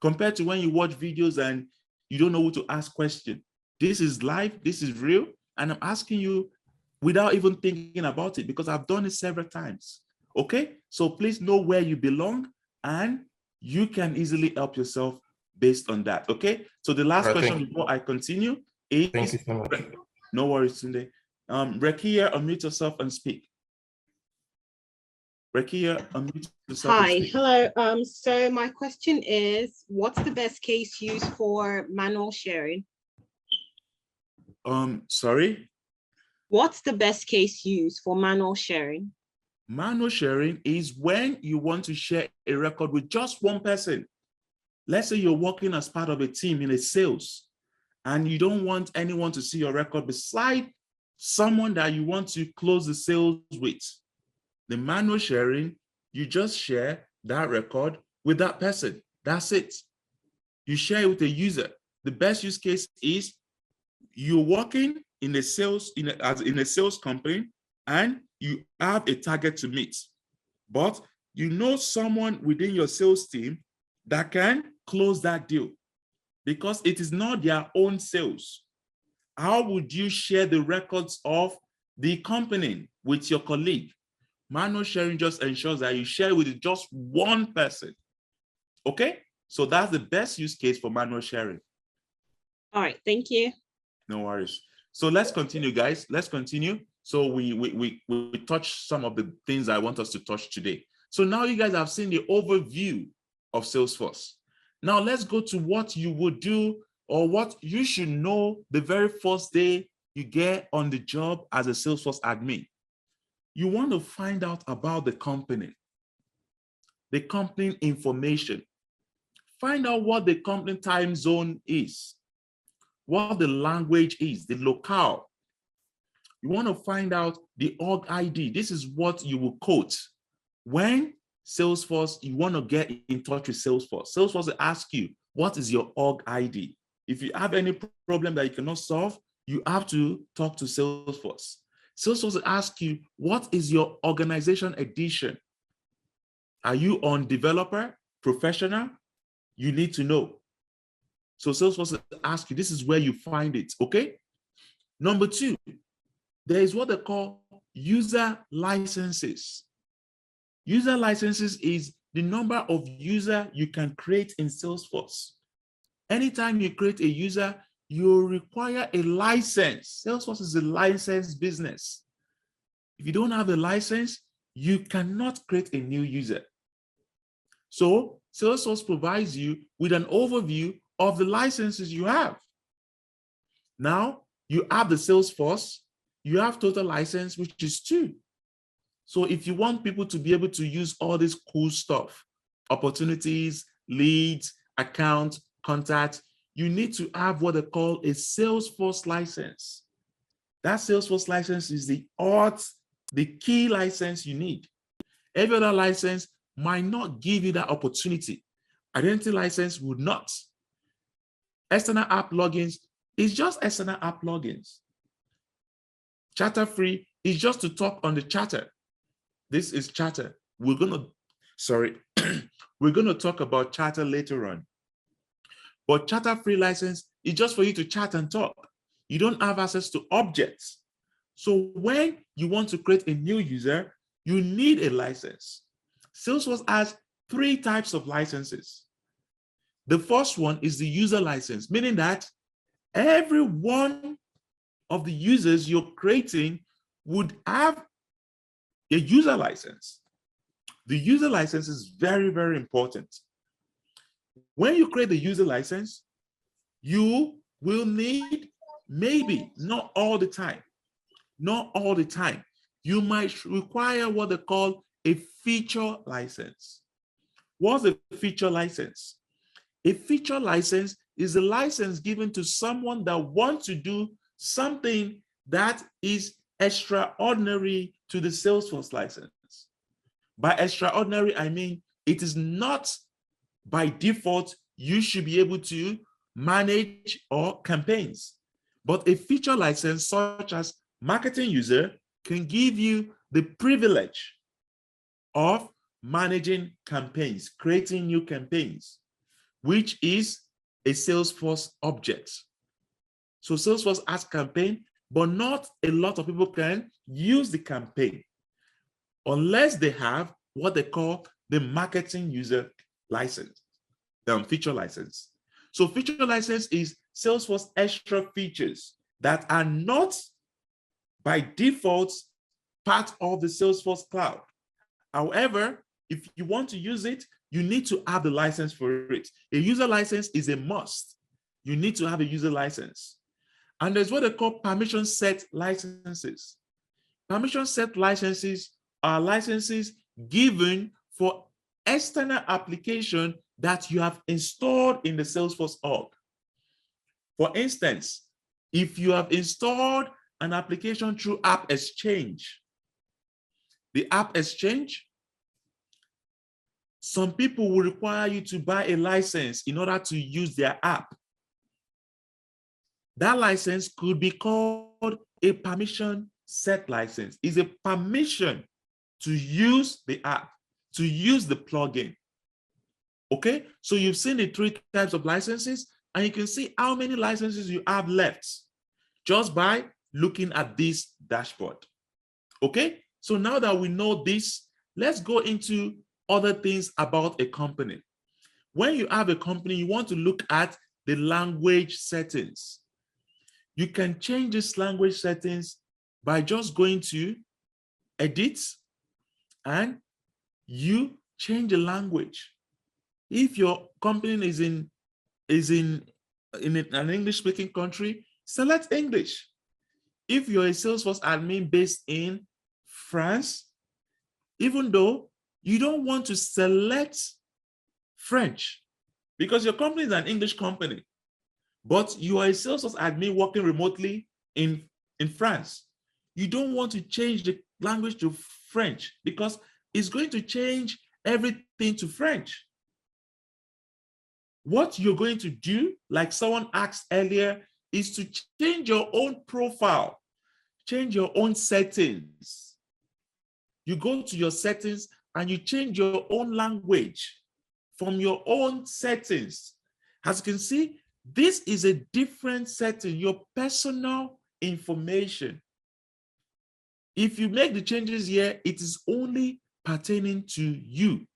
compared to when you watch videos and you don't know who to ask questions. This is live, this is real, and I'm asking you without even thinking about it, because I've done it several times. Okay, so please know where you belong, and you can easily help yourself based on that. Okay, so the last question before I continue is, thank you so much. No worries, Tunde. Rekia, unmute yourself and speak. Rekia, unmute yourself. Hi, hello. So my question is, what's the best case used for manual sharing? Sorry? What's the best case used for manual sharing? Manual sharing is when you want to share a record with just one person. Let's say you're working as part of a team in a sales, and you don't want anyone to see your record beside someone that you want to close the sales with. The manual sharing, you just share that record with that person. That's it. You share it with a user. The best use case is you're working in a sales in a sales company, and you have a target to meet, but you know someone within your sales team that can close that deal because it is not their own sales. How would you share the records of the company with your colleague? Manual sharing just ensures that you share with just one person. Okay, so that's the best use case for manual sharing. All right, thank you. No worries. So let's continue, guys. Let's continue. So we touched some of the things I want us to touch today. So now you guys have seen the overview of Salesforce. Now let's go to what you would do, or what you should know the very first day you get on the job as a Salesforce admin. You want to find out about the company information. Find out what the company time zone is, what the language is, the locale. You want to find out the org ID. This is what you will quote when Salesforce, you want to get in touch with Salesforce. Salesforce will ask you, what is your org ID? If you have any problem that you cannot solve, you have to talk to Salesforce. Salesforce will ask you, what is your organization edition? Are you on developer, professional? You need to know. So Salesforce will ask you, this is where you find it, okay? Number two, there is what they call user licenses. User licenses is the number of users you can create in Salesforce. Anytime you create a user, you require a license. Salesforce is a licensed business. If you don't have a license, you cannot create a new user. So Salesforce provides you with an overview of the licenses you have. Now you have the Salesforce, you have total license, which is 2. So if you want people to be able to use all this cool stuff, opportunities, leads, accounts, contacts, you need to have what they call a Salesforce license. That Salesforce license is the key license you need. Every other license might not give you that opportunity. Identity license would not. External app logins is just external app logins. Chatter free is just to talk on the chatter. This is chatter. We're gonna talk about chatter later on. But chatter free license is just for you to chat and talk. You don't have access to objects. So when you want to create a new user, you need a license. Salesforce has 3 types of licenses. The first one is the user license, meaning that every one of the users you're creating would have a user license. The user license is very, very important. When you create the user license, you will need, maybe not all the time, you might require what they call a feature license. What's a feature license? A feature license is a license given to someone that wants to do something that is extraordinary to the Salesforce license. By extraordinary, I mean it is not by default you should be able to manage or campaigns, but a feature license such as marketing user can give you the privilege of managing campaigns, creating new campaigns, which is a Salesforce object. So Salesforce has campaign, but not a lot of people can use the campaign unless they have what they call the marketing user license, the feature license. So feature license is Salesforce extra features that are not by default part of the Salesforce cloud. However, if you want to use it, you need to have the license for it. A user license is a must. You need to have a user license. And there's what they call permission set licenses. Permission set licenses are licenses given for external application that you have installed in the Salesforce org. For instance, if you have installed an application through App Exchange, the App Exchange, some people will require you to buy a license in order to use their app. That license could be called a permission set license. It's a permission to use the app, to use the plugin. Okay, so you've seen the three types of licenses, and you can see how many licenses you have left just by looking at this dashboard. Okay, so now that we know this, let's go into other things about a company. When you have a company, you want to look at the language settings. You can change this language settings by just going to edit and you change the language. If your company is in an English-speaking country, select English. If you're a Salesforce admin based in France, even though you don't want to select French because your company is an English company, but you are a Salesforce admin working remotely in France, you don't want to change the language to French because it's going to change everything to French. What you're going to do, like someone asked earlier, is to change your own profile, change your own settings. You go to your settings and you change your own language from your own settings. As you can see, this is a different setting, your personal information. If you make the changes here, it is only pertaining to you.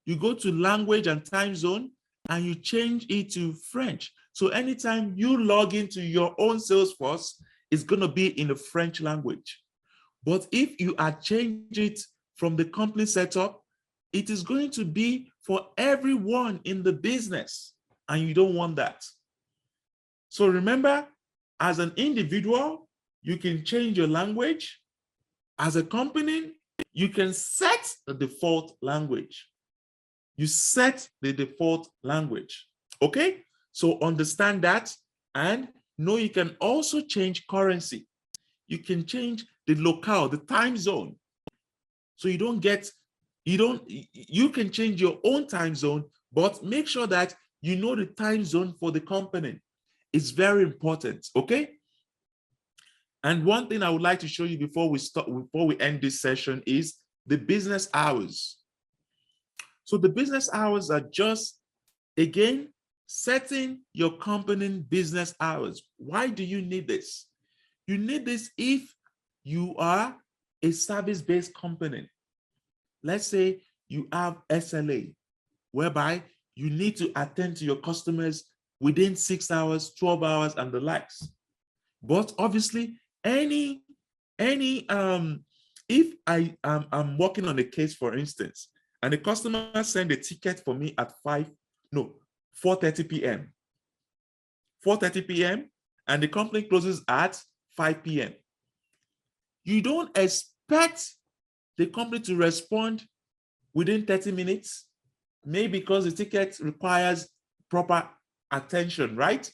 You go to language and time zone and you change it to French. So anytime you log into your own Salesforce, it's going to be in the French language. But if you are changing it from the company setup, it is going to be for everyone in the business, and you don't want that. So remember, as an individual, you can change your language. As a company, you can set the default language. You set the default language, okay? So understand that and know you can also change currency. You can change the locale, the time zone. So you can change your own time zone, but make sure that you know the time zone for the company. It's very important, okay? And one thing I would like to show you before we end this session is the business hours. So the business hours are just, again, setting your company business hours. Why do you need this? You need this if you are a service-based company. Let's say you have SLA, whereby you need to attend to your customers within 6 hours, 12 hours, and the likes. But obviously, if I'm working on a case, for instance, and the customer send a ticket for me at 4:30 p.m. 4:30 p.m. and the company closes at 5 p.m. You don't expect the company to respond within 30 minutes, maybe because the ticket requires proper attention, right?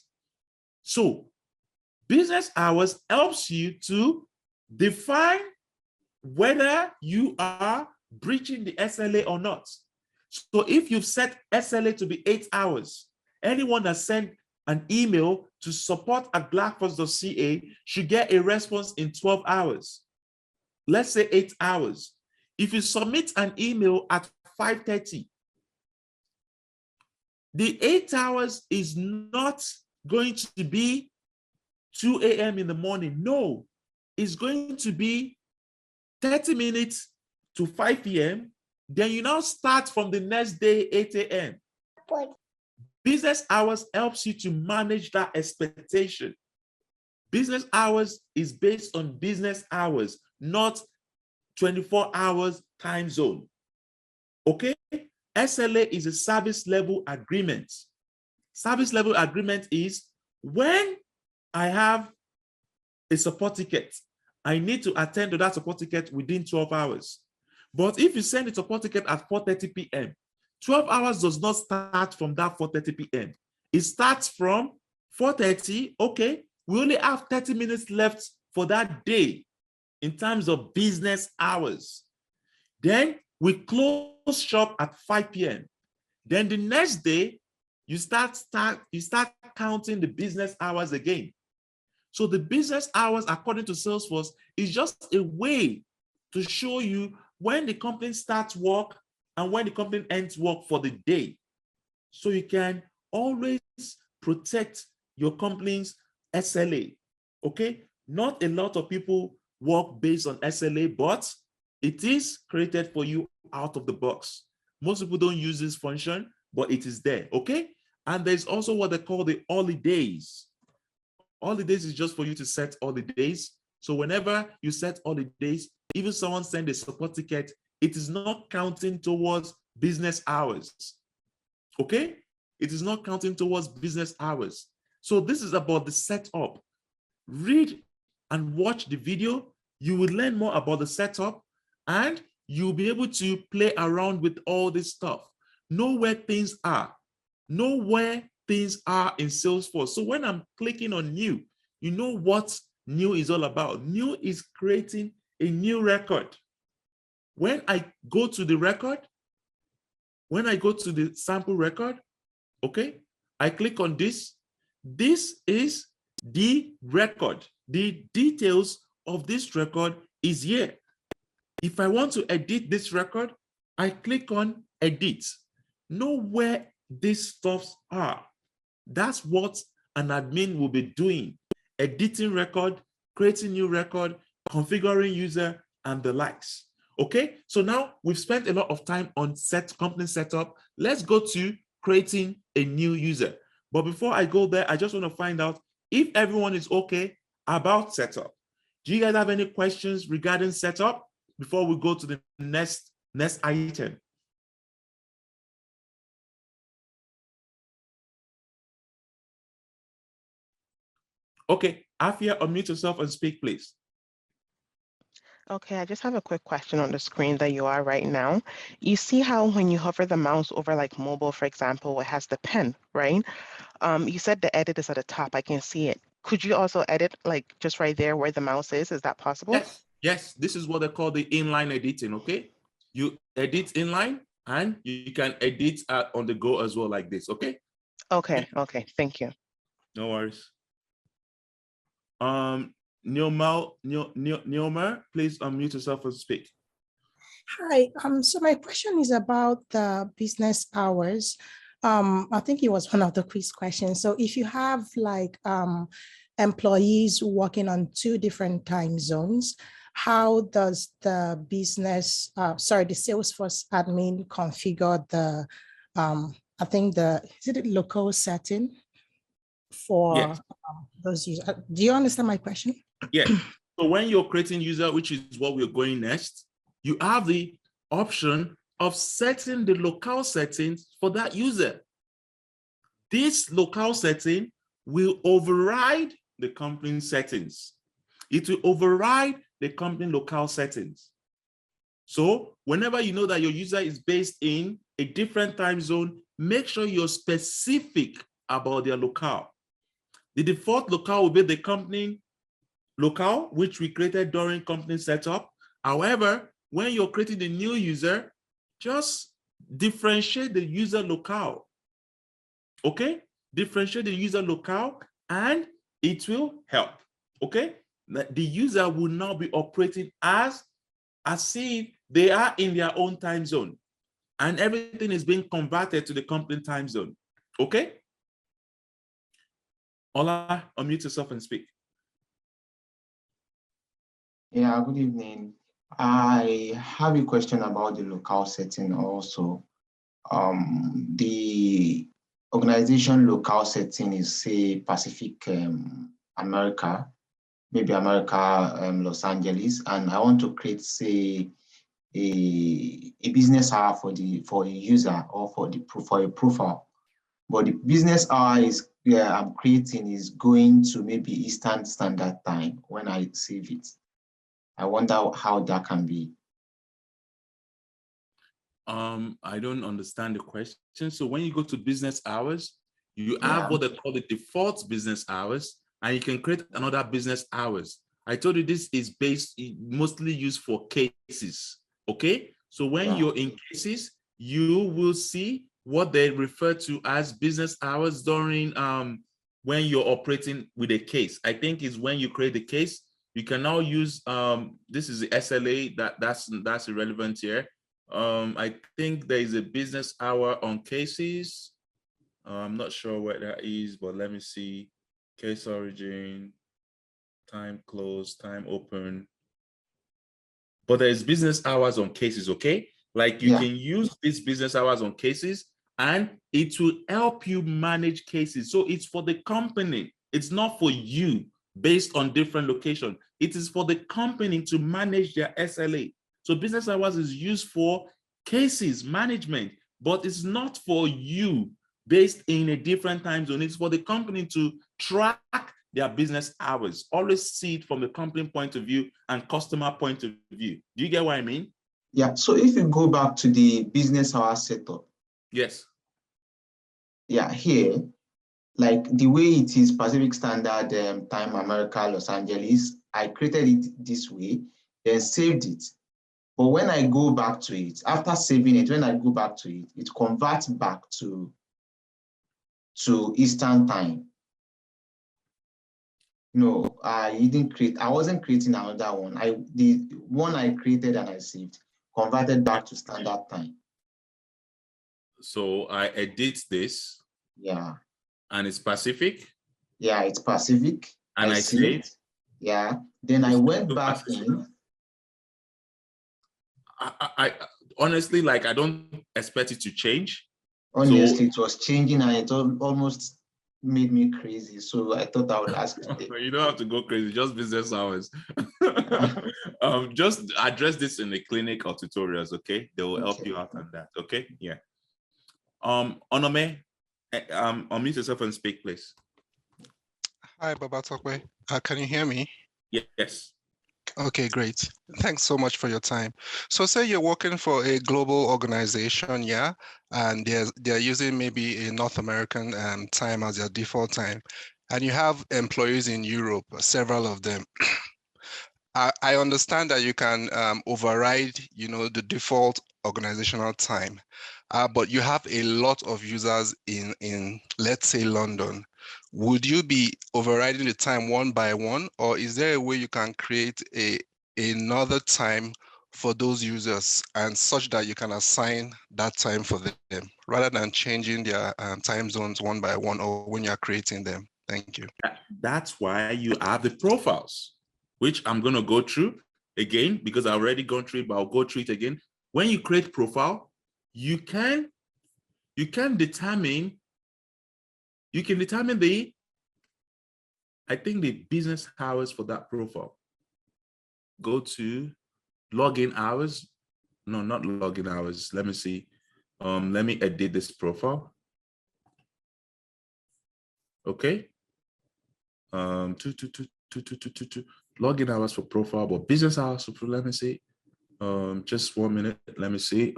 So business hours helps you to define whether you are breaching the SLA or not. So if you've set SLA to be 8 hours, anyone that sent an email to support@blackforce.ca should get a response in 12 hours. Let's say 8 hours. If you submit an email at 5:30, the 8 hours is not going to be 2 a.m. in the morning. No, it's going to be 30 minutes to 5 p.m. Then you now start from the next day, 8 a.m. Business hours helps you to manage that expectation. Business hours is based on business hours, not 24 hours time zone. Okay? SLA is a service level agreement. Service level agreement is when I have a support ticket, I need to attend to that support ticket within 12 hours. But if you send a support ticket at 4:30 p.m., 12 hours does not start from that 4:30 p.m. It starts from 4:30. Okay, we only have 30 minutes left for that day in terms of business hours. Then we close shop at 5 p.m. Then the next day, you start counting the business hours again. So the business hours, according to Salesforce, is just a way to show you when the company starts work and when the company ends work for the day. So you can always protect your company's SLA, okay? Not a lot of people work based on SLA, but it is created for you out of the box. Most people don't use this function, but it is there, okay? And there's also what they call the holidays. Holidays is just for you to set holidays. So whenever you set holidays, even someone send a support ticket, it is not counting towards business hours. Okay? It is not counting towards business hours. So this is about the setup. Read and watch the video. You will learn more about the setup and you'll be able to play around with all this stuff. Know where things are. Know where things are in Salesforce. So when I'm clicking on new, you know what new is all about. New is creating a new record. When I go to the record, when I go to the sample record, okay, I click on this. This is the record. The details of this record is here. If I want to edit this record, I click on edit. Know where these stuffs are. That's what an admin will be doing. Editing record, creating new record, configuring user, and the likes. Okay, so now we've spent a lot of time on company setup. Let's go to creating a new user. But before I go there, I just want to find out if everyone is okay about setup. Do you guys have any questions regarding setup before we go to the next item? Okay, Afia, unmute yourself and speak, please. Okay, I just have a quick question on the screen that you are right now. You see how when you hover the mouse over like mobile, for example, it has the pen, right? You said the edit is at the top. I can see it. Could you also edit like just right there where the mouse is? Is that possible? Yes, yes. This is what they call the inline editing, okay? You edit inline and you can edit on the go as well like this, okay? Okay, okay, thank you. No worries. Neomar, please unmute yourself and speak. Hi, so my question is about the business hours. I think it was one of the quiz questions. So if you have like employees working on 2 different time zones, how does the business, the Salesforce admin configure the, I think is it a local setting for Yes. those users? Do you understand my question? Yeah. So when you're creating user, which is what we're going next, you have the option of setting the local settings for that user. This local setting will override the company settings. It will override the company local settings. So whenever you know that your user is based in a different time zone, make sure you're specific about their locale. The default locale will be the company locale, which we created during company setup. However, when you're creating a new user, just differentiate the user locale. Okay? Differentiate the user locale and it will help. Okay? The user will now be operating as if they are in their own time zone and everything is being converted to the company time zone. Okay? Ola, unmute yourself and speak. Yeah, good evening. I have a question about the locale setting also. The organization locale setting is, say, Pacific America, maybe America, Los Angeles, and I want to create, say, a business hour for a user or for a profile. But the business hour I'm creating is going to maybe Eastern Standard Time when I save it. I wonder how that can be. I don't understand the question. So when you go to business hours, you have Yeah. what they call the default business hours, and you can create another business hours. I told you this is mostly used for cases. Okay. So when you're in cases, you will see what they refer to as business hours during when you're operating with a case. I think is when you create the case, you can now use this is the SLA that's irrelevant here. I think there is a business hour on cases. I'm not sure what that is, but let me see. Case origin, time close, time open. But there's business hours on cases, okay? Like you can use these business hours on cases and it will help you manage cases. So it's for the company. It's not for you based on different location. It is for the company to manage their SLA. So business hours is used for cases management, but it's not for you based in a different time zone. It's for the company to track their business hours. Always see it from the company point of view and customer point of view. Do you get what I mean? Yeah, so if you go back to the business hour setup. Yes. Yeah, here, like the way it is Pacific Standard Time, America, Los Angeles, I created it this way, then saved it. But when I go back to it, after saving it, when I go back to it, it converts back to Eastern Time. No, I wasn't creating another one. The one I created and I saved converted back to Standard Time. So I edit this. Yeah. And it's Pacific. Yeah, it's Pacific. And I saved. Yeah. Then I went back in. I honestly, like, I don't expect it to change. Honestly, it was changing and it almost made me crazy. So I thought I would ask today. You don't have to go crazy, just business hours. Just address this in the clinic or tutorials, okay? They will help you out on that, okay? Yeah. Onome, unmute yourself and speak, please. Hi, Babatope. Can you hear me? Yes. Okay, great. Thanks so much for your time. So say you're working for a global organization, yeah, and they're using maybe a North American time as their default time, and you have employees in Europe, several of them. I understand that you can override, the default organizational time, but you have a lot of users in let's say London. Would you be overriding the time one by one, or is there a way you can create another time for those users and such that you can assign that time for them rather than changing their time zones one by one or when you're creating them? Thank you. That's why you have the profiles, which I'm going to go through again because I've already gone through it, but I'll go through it again. When you create profile, you can determine the, I think, the business hours for that profile. Go to login hours. No, not login hours. Let me see. Let me edit this profile. Okay. Login hours for profile, but business hours for, let me see. Just 1 minute. Let me see.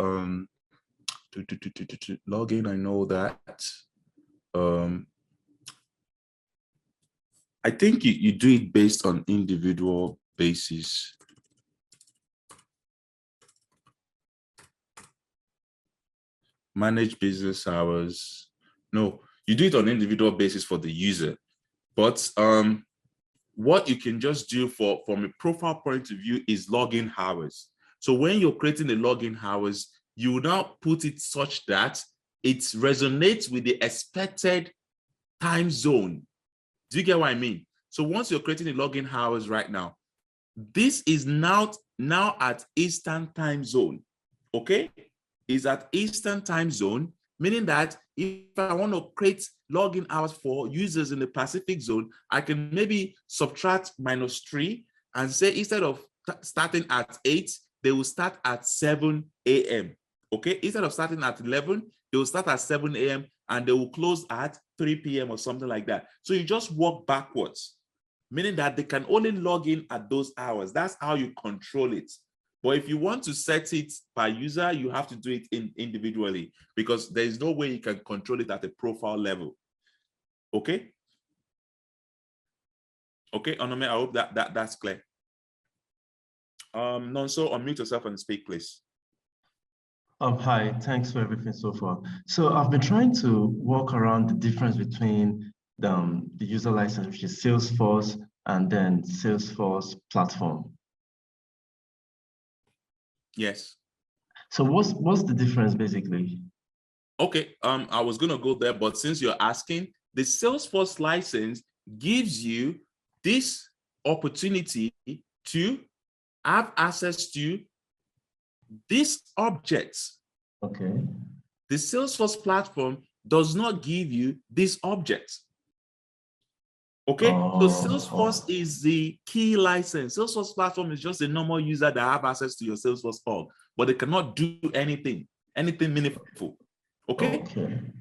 Login, I know that. I think you do it based on individual basis. Manage business hours. No, you do it on individual basis for the user. But what you can just do from a profile point of view is login hours. So when you're creating the login hours, you will now put it such that it resonates with the expected time zone. Do you get what I mean? So once you're creating the login hours right now, this is now at Eastern time zone. Okay? Is at Eastern time zone, meaning that if I want to create login hours for users in the Pacific zone, I can maybe subtract -3 and say instead of starting at 8, they will start at 7 a.m. Okay, instead of starting at 11, they will start at 7 a.m. and they will close at 3 p.m. or something like that. So you just work backwards, meaning that they can only log in at those hours. That's how you control it. But if you want to set it by user, you have to do it individually because there is no way you can control it at a profile level. Okay? Okay, Onome, I hope that's clear. Nonso, unmute yourself and speak, please. Hi, thanks for everything so far. So I've been trying to walk around the difference between the user license, which is Salesforce, and then Salesforce platform. Yes. So what's the difference basically? Okay, I was gonna go there, but since you're asking, the Salesforce license gives you this opportunity to have access to these objects. Okay. The Salesforce platform does not give you these objects. Okay, so Salesforce is the key license. Salesforce platform is just a normal user that have access to your Salesforce org, but they cannot do anything meaningful. Okay?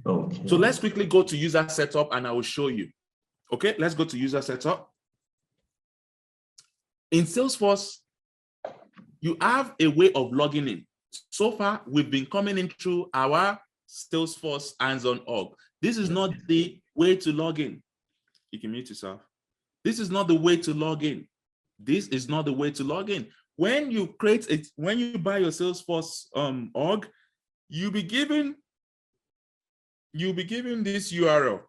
Okay. So let's quickly go to user setup and I will show you. Okay, let's go to user setup. In Salesforce, you have a way of logging in. So far, we've been coming in through our Salesforce hands-on org. This is not the way to log in. You can mute yourself. This is not the way to log in. This is not the way to log in. When you create it, when you buy your Salesforce org, you'll be given this URL.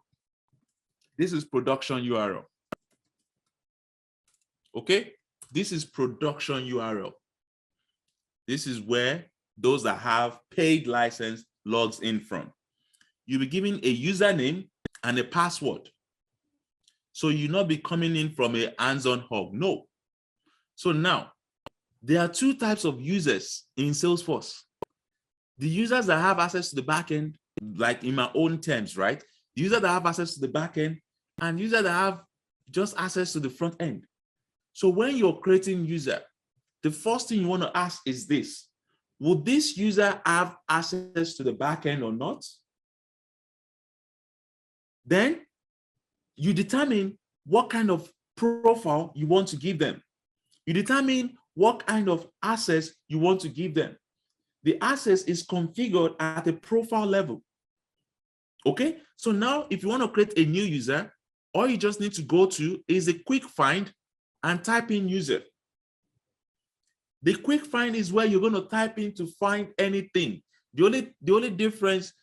This is production URL. Okay, this is production URL. This is where those that have paid license logs in from. You'll be given a username and a password. So you'll not be coming in from a hands-on hub. No. So now, there are two types of users in Salesforce. The users that have access to the backend, like in my own terms, right? The users that have access to the backend and users that have just access to the front end. So when you're creating user, the first thing you want to ask is this: would this user have access to the backend or not? Then you determine what kind of profile you want to give them. You determine what kind of access you want to give them. The access is configured at a profile level. Okay, so now if you want to create a new user, all you just need to go to is a quick find and type in user. The quick find is where you're going to type in to find anything. The only difference,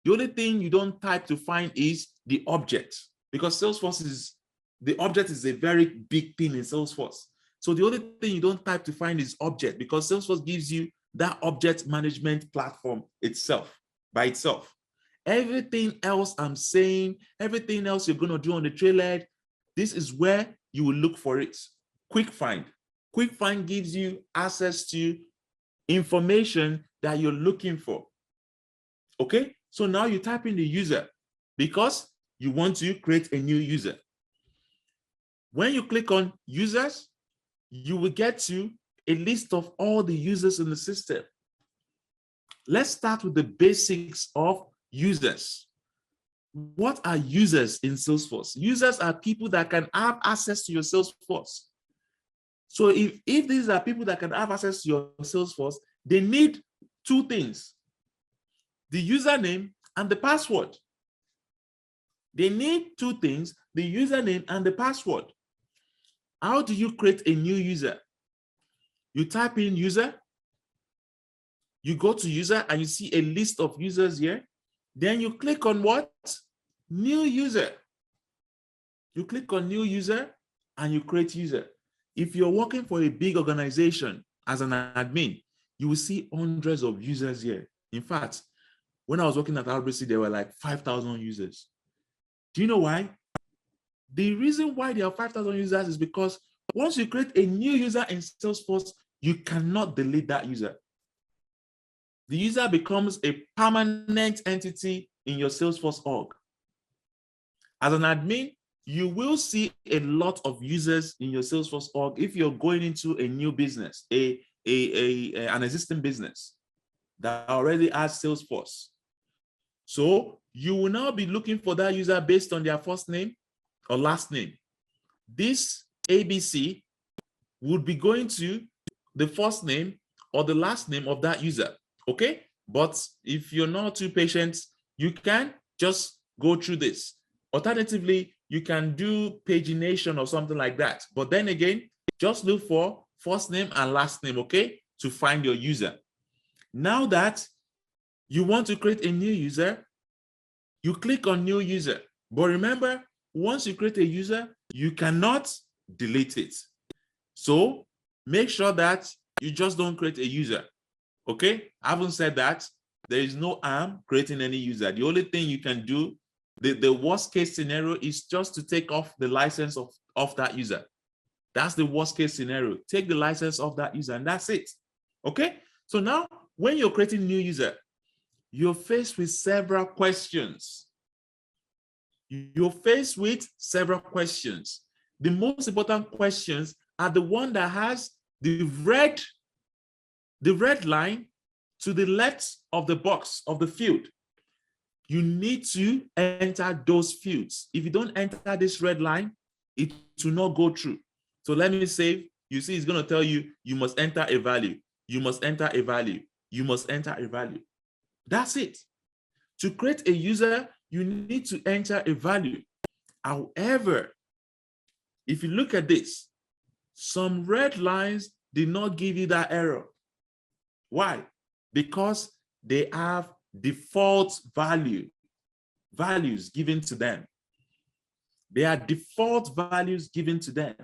the only thing you don't type to find is the object, because Salesforce is, the object is a very big thing in Salesforce. So the only thing you don't type to find is object, because Salesforce gives you that object management platform itself, by itself. Everything else I'm saying, everything else you're going to do on the trailhead, this is where you will look for it. Quick find. Quick find gives you access to information that you're looking for. Okay, so now you type in the user because you want to create a new user. When you click on users, you will get to a list of all the users in the system. Let's start with the basics of users. What are users in Salesforce? Users are people that can have access to your Salesforce. So if these are people that can have access to your Salesforce, they need two things: the username and the password. They need two things, the username and the password. How do you create a new user? You type in user, you go to user and you see a list of users here. Then you click on what? New user. You click on new user and you create user. If you're working for a big organization as an admin, you will see hundreds of users here. In fact, when I was working at RBC, there were like 5,000 users. Do you know why? The reason why there are 5,000 users is because once you create a new user in Salesforce, you cannot delete that user. The user becomes a permanent entity in your Salesforce org. As an admin, you will see a lot of users in your Salesforce org if you're going into a new business, an existing business that already has Salesforce. So you will now be looking for that user based on their first name or last name. This ABC would be going to the first name or the last name of that user, okay? But if you're not too patient, you can just go through this. Alternatively, you can do pagination or something like that. But then again, just look for first name and last name, okay, to find your user. Now that you want to create a new user, you click on new user. But remember, once you create a user, you cannot delete it. So make sure that you just don't create a user, okay? I haven't said that. There is no harm creating any user. The only thing you can do, the worst case scenario is just to take off the license of that user. That's the worst case scenario. Take the license of that user and that's it, okay? So now when you're creating new user, you're faced with several questions. You're faced with several questions. The most important questions are the one that has the red line to the left of the box of the field. You need to enter those fields. If you don't enter this red line, it will not go through. So let me say, you see, it's going to tell you, you must enter a value. You must enter a value. You must enter a value. That's it. To create a user, you need to enter a value. However, if you look at this, some red lines did not give you that error. Why? Because they have default values given to them. They are default values given to them.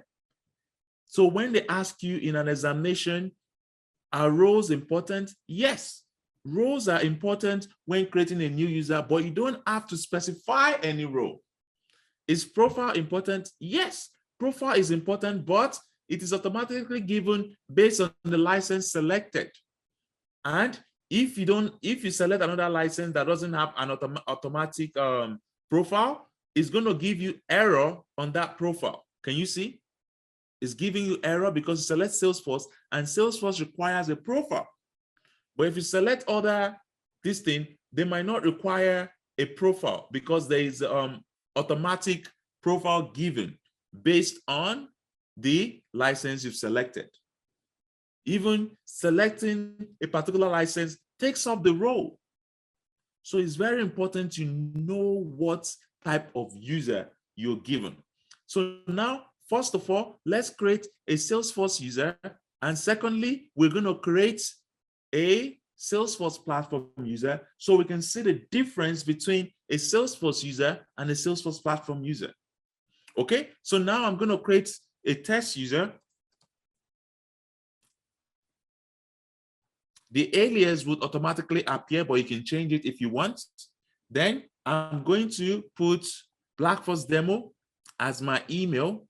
So when they ask you in an examination, are roles important? Yes, roles are important when creating a new user, but you don't have to specify any role. Is profile important? Yes, profile is important, but it is automatically given based on the license selected. And if you select another license that doesn't have an automatic profile, it's going to give you error on that profile. Can you see? It's giving you error because you select Salesforce and Salesforce requires a profile. But if you select other this thing, they might not require a profile because there is automatic profile given based on the license you've selected. Even selecting a particular license takes up the role. So it's very important to know what type of user you're given. So now, first of all, let's create a Salesforce user. And secondly, we're going to create a Salesforce platform user so we can see the difference between a Salesforce user and a Salesforce platform user. Okay, so now I'm going to create a test user. The alias would automatically appear, but you can change it if you want. Then I'm going to put Blackforce Demo as my email.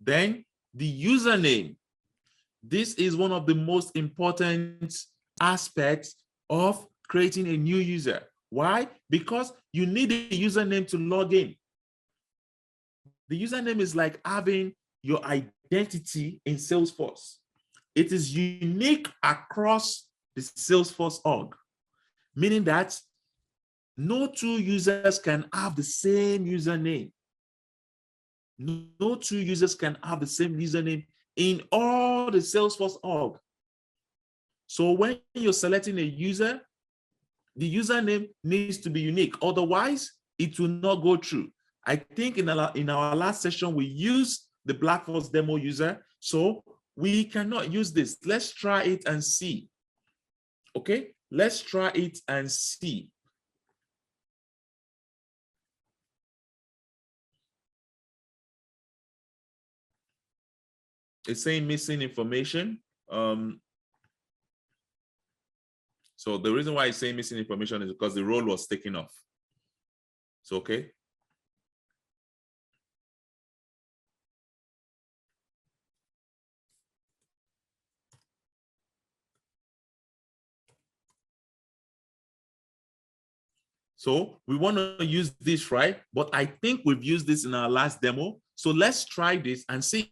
Then the username. This is one of the most important aspects of creating a new user. Why? Because you need a username to log in. The username is like having your identity in Salesforce. It is unique across the Salesforce org, meaning that no two users can have the same username. No two users can have the same username in all the Salesforce org. So when you're selecting a user, the username needs to be unique. Otherwise, it will not go through. I think in our last session, we used the BlackForce demo user, so we cannot use this. Let's try it and see. Okay, let's try it and see. It's saying missing information. So the reason why it's saying missing information is because the role was taken off. So, okay. So we want to use this, right? But I think we've used this in our last demo. So let's try this and see.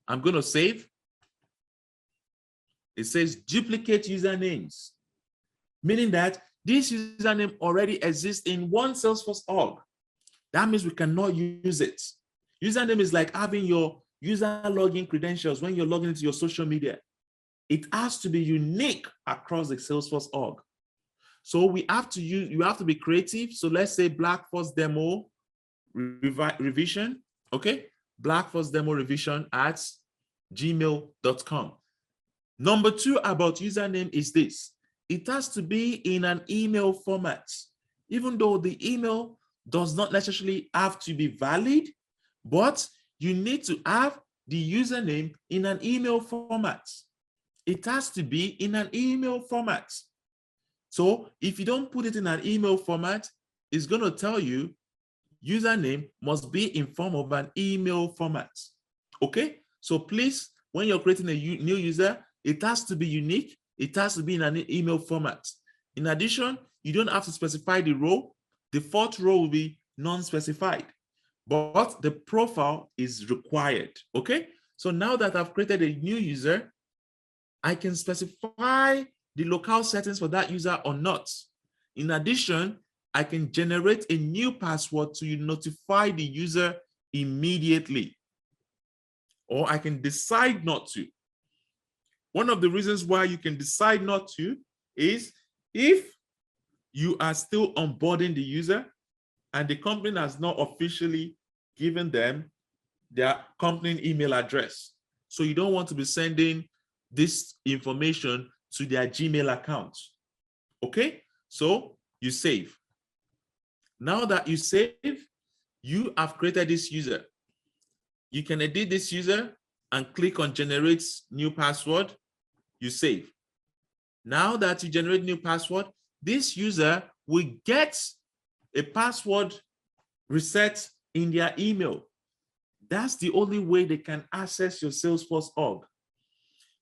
I'm going to save. It says duplicate usernames, meaning that this username already exists in one Salesforce org. That means we cannot use it. Username is like having your user login credentials when you're logging into your social media. It has to be unique across the Salesforce org. So we have to use, you have to be creative. So let's say BlackForce demo revision, okay? BlackForce demo revision at gmail.com. Number 2 about username is this. It has to be in an email format, even though the email does not necessarily have to be valid, but you need to have the username in an email format. It has to be in an email format. So if you don't put it in an email format, it's going to tell you username must be in form of an email format. Okay? So please, when you're creating a new user, it has to be unique. It has to be in an email format. In addition, you don't have to specify the role. The 4th row will be non-specified, but the profile is required. Okay? So now that I've created a new user, I can specify the locale settings for that user or not. In addition, I can generate a new password to notify the user immediately, or I can decide not to. One of the reasons why you can decide not to is if you are still onboarding the user and the company has not officially given them their company email address. So you don't want to be sending this information to their Gmail account. Okay, so you save. Now that you save, you have created this user. You can edit this user and click on generate new password. You save. Now that you generate new password, this user will get a password reset in their email. That's the only way they can access your Salesforce org.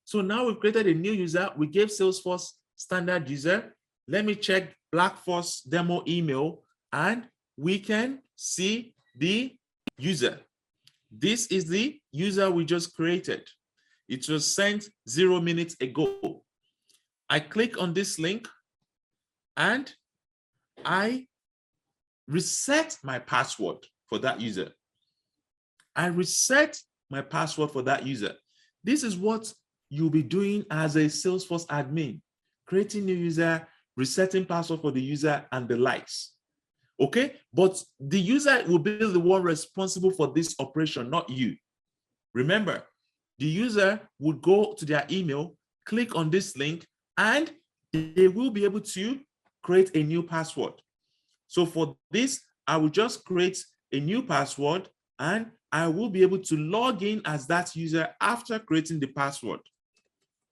So now we've created a new user. We gave Salesforce standard user. Let me check BlackForce demo email and we can see the user. This is the user we just created. It was sent 0 minutes ago. I click on this link and I reset my password for that user. I reset my password for that user. This is what you'll be doing as a Salesforce admin, creating new user, resetting password for the user and the likes. Okay, but the user will be the one responsible for this operation, not you. Remember, the user would go to their email, click on this link, and they will be able to create a new password. So for this, I will just create a new password and I will be able to log in as that user after creating the password.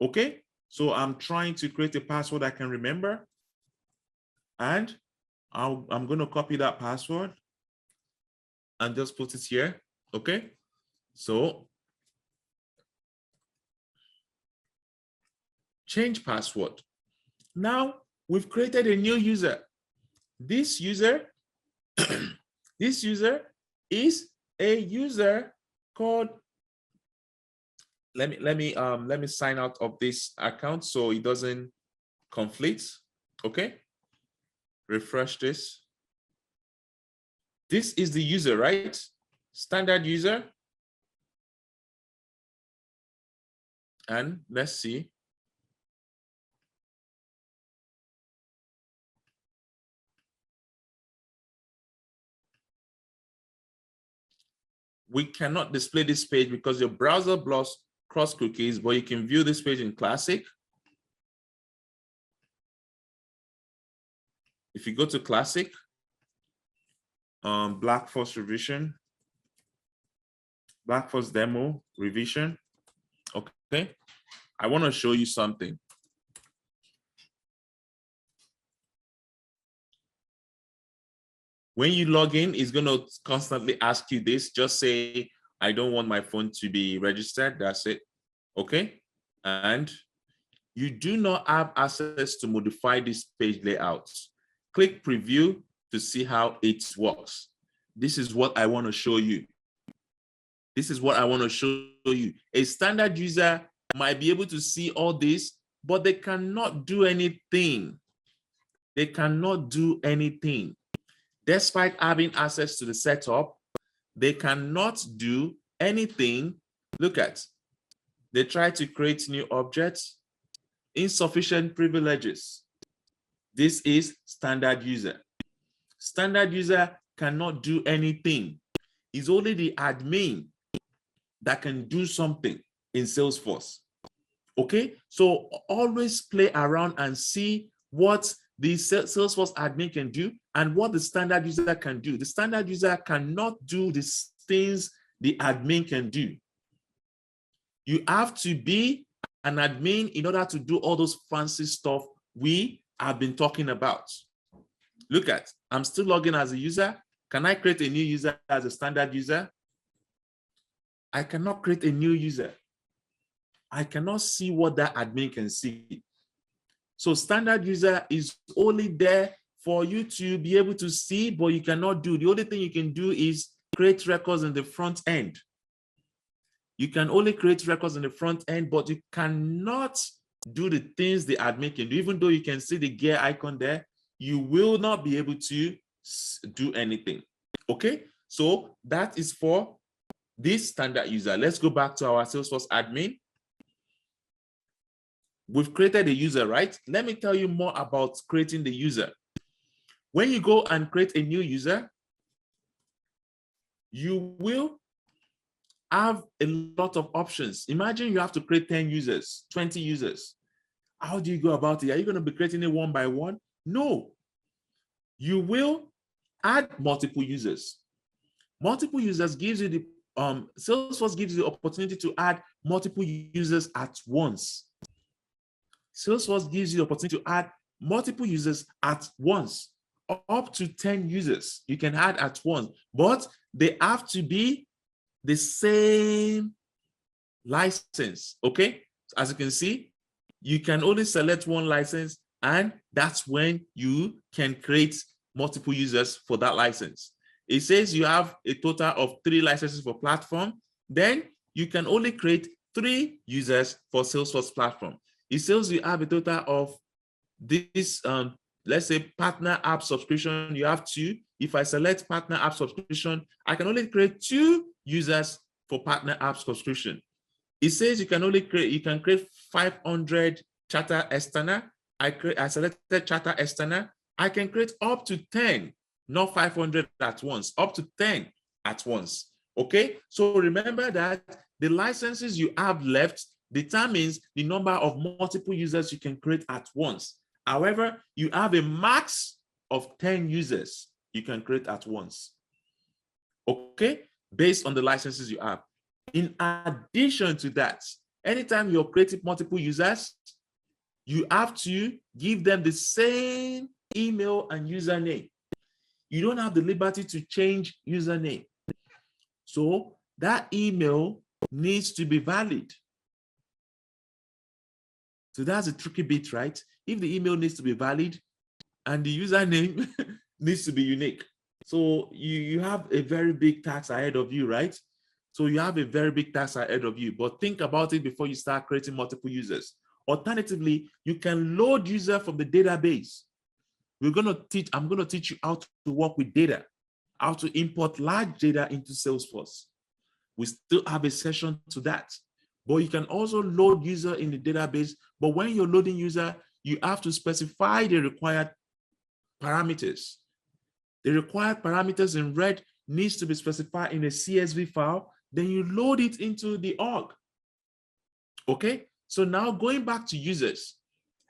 Okay, so I'm trying to create a password I can remember, and I'm going to copy that password and just put it here. Okay, so change password. Now we've created a new user. This user, this user is a user called. Let me sign out of this account so it doesn't conflict. Okay, refresh this. This is the user, right? Standard user. And let's see. we cannot display this page because your browser blocks cross cookies, but you can view this page in Classic. If you go to Classic, Black Force revision, Black Force demo revision. Okay, I want to show you something. When you log in, it's going to constantly ask you this. Just say, I don't want my phone to be registered. That's it. Okay. And you do not have access to modify this page layout. Click preview to see how it works. This is what I want to show you. This is what I want to show you. A standard user might be able to see all this, but they cannot do anything. They cannot do anything. Despite having access to the setup, they cannot do anything. Look at, they try to create new objects, insufficient privileges. This is standard user. Standard user cannot do anything. It's only the admin that can do something in Salesforce. Okay, so always play around and see what the Salesforce admin can do and what the standard user can do. The standard user cannot do the things the admin can do. You have to be an admin in order to do all those fancy stuff we have been talking about. Look at, I'm still logging as a user. Can I create a new user as a standard user? I cannot create a new user. I cannot see what that admin can see. So standard user is only there for you to be able to see, but you cannot do. The only thing you can do is create records in the front end. You can only create records in the front end, but you cannot do the things the admin can do. Even though you can see the gear icon there, you will not be able to do anything. Okay, so that is for this standard user. Let's go back to our Salesforce admin. We've created a user, right? Let me tell you more about creating the user. When you go and create a new user, you will have a lot of options. Imagine you have to create 10 users, 20 users. How do you go about it? Are you going to be creating it one by one? No. You will add multiple users. Multiple users gives you the, Salesforce gives you the opportunity to add multiple users at once. Salesforce gives you the opportunity to add multiple users at once, up to 10 users you can add at once, but they have to be the same license, okay? As you can see, you can only select one license, and that's when you can create multiple users for that license. It says you have a total of 3 licenses for platform, then you can only create 3 users for Salesforce platform. It says you have a total of this, let's say partner app subscription, you have 2. If I select partner app subscription, I can only create 2 users for partner app subscription. It says you can only create, you can create 500 charter external. I selected charter external. I can create up to 10, not 500 at once, up to 10 at once. Okay, so remember that the licenses you have left determines the number of multiple users you can create at once. However, you have a max of 10 users you can create at once. Okay, based on the licenses you have. In addition to that, anytime you're creating multiple users, you have to give them the same email and username. You don't have the liberty to change username. So that email needs to be valid. So that's a tricky bit, right? If the email needs to be valid and the username needs to be unique. So you have a very big task ahead of you, right? So you have a very big task ahead of you, but think about it before you start creating multiple users. Alternatively, you can load user from the database. I'm going to teach you how to work with data, how to import large data into Salesforce. We still have a session to that. But you can also load user in the database. But when you're loading user, you have to specify the required parameters. The required parameters in red needs to be specified in a CSV file, then you load it into the org. Okay, so now going back to users,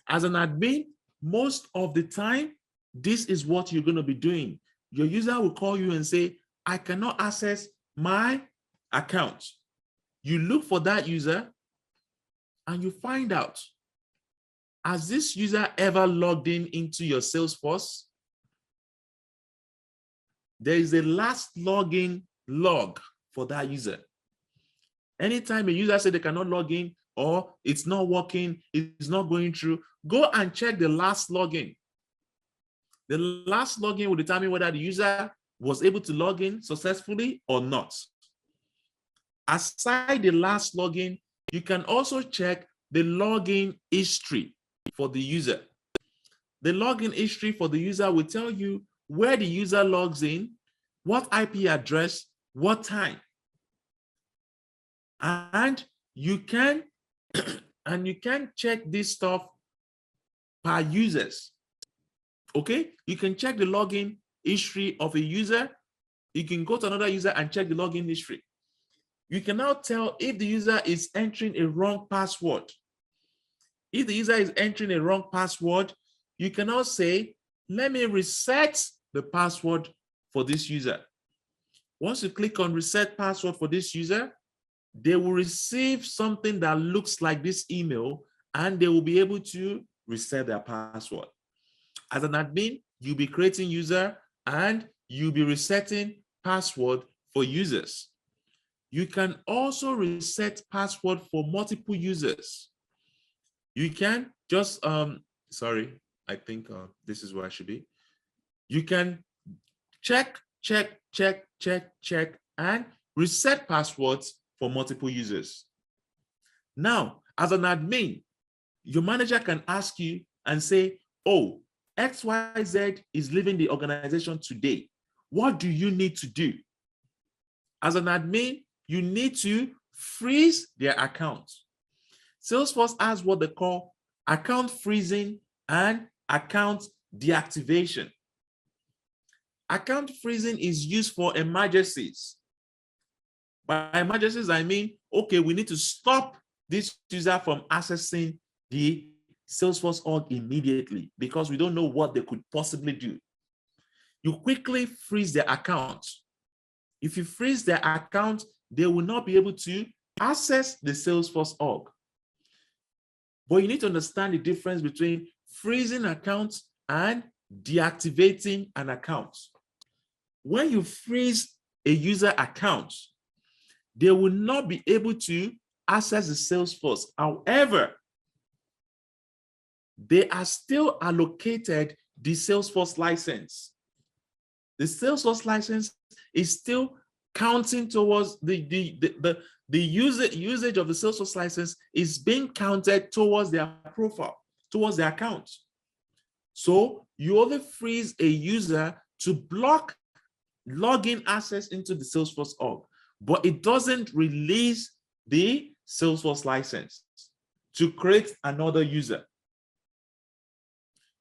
as an admin, most of the time, this is what you're going to be doing. Your user will call you and say, I cannot access my account. You look for that user and you find out, has this user ever logged in into your Salesforce? There is a last login log for that user. Anytime a user says they cannot log in or it's not working, it's not going through, go and check the last login. The last login will determine whether the user was able to log in successfully or not. Aside the last login, you can also check the login history for the user. The login history for the user will tell you where the user logs in, what IP address, what time. And you can check this stuff per users. Okay, you can check the login history of a user. You can go to another user and check the login history. You can now tell if the user is entering a wrong password. If the user is entering a wrong password, you can now say, let me reset the password for this user. Once you click on reset password for this user, they will receive something that looks like this email, and they will be able to reset their password. As an admin, you'll be creating user and you'll be resetting password for users. You can also reset password for multiple users. You can just, sorry, I think this is where I should be. You can check, and reset passwords for multiple users. Now, as an admin, your manager can ask you and say, oh, XYZ is leaving the organization today. What do you need to do? As an admin, you need to freeze their account. Salesforce has what they call account freezing and account deactivation. Account freezing is used for emergencies. By emergencies, I mean, okay, we need to stop this user from accessing the Salesforce org immediately because we don't know what they could possibly do. You quickly freeze their account. If you freeze their account, they will not be able to access the Salesforce org. But you need to understand the difference between freezing accounts and deactivating an account. When you freeze a user account, they will not be able to access the Salesforce. However, they are still allocated the Salesforce license. The Salesforce license is still counting towards the usage of the Salesforce license is being counted towards their profile, towards their account. So you only freeze a user to block login access into the Salesforce org, but it doesn't release the Salesforce license to create another user.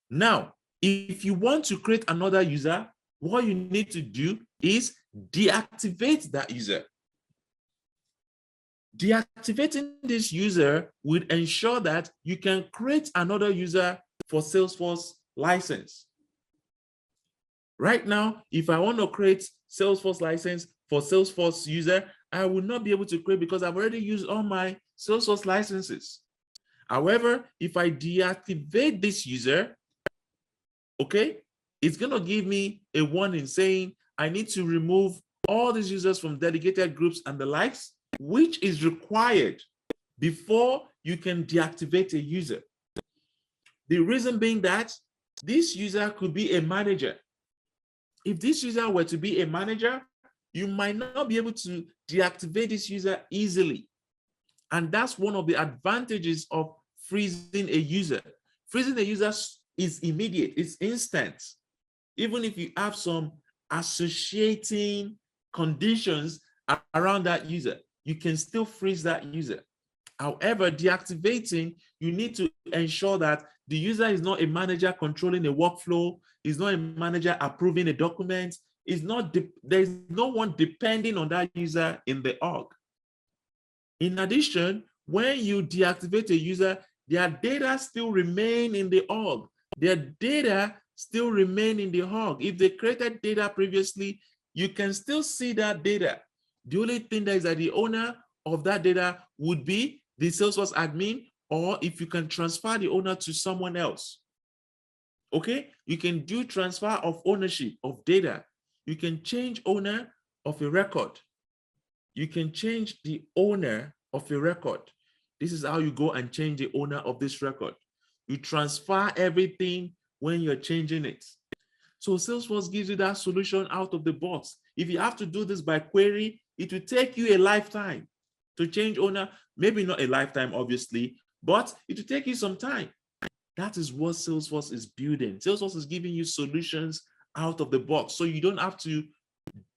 Now, if you want to create another user, what you need to do is deactivate that user. Deactivating this user will ensure that you can create another user for Salesforce license. Right now, if I want to create Salesforce license for Salesforce user, I will not be able to create because I've already used all my Salesforce licenses. However, if I deactivate this user, okay, it's going to give me a warning saying I need to remove all these users from delegated groups and the likes, which is required before you can deactivate a user. The reason being that this user could be a manager. If this user were to be a manager, you might not be able to deactivate this user easily. And that's one of the advantages of freezing a user. Freezing a user is immediate, it's instant. Even if you have some associating conditions around that user, you can still freeze that user. However, deactivating, you need to ensure that the user is not a manager controlling a workflow, is not a manager approving a document, there's no one depending on that user in the org. In addition, when you deactivate a user, their data still remain in the org. Their data still remain in the org. If they created data previously, you can still see that data. The only thing that is that the owner of that data would be the Salesforce admin, or if you can transfer the owner to someone else. Okay, you can do transfer of ownership of data. You can change owner of a record. You can change the owner of a record. This is how you go and change the owner of this record. You transfer everything when you're changing it. So Salesforce gives you that solution out of the box. If you have to do this by query, it will take you a lifetime to change owner. Maybe not a lifetime, obviously, but it will take you some time. That is what Salesforce is building. Salesforce is giving you solutions out of the box, so you don't have to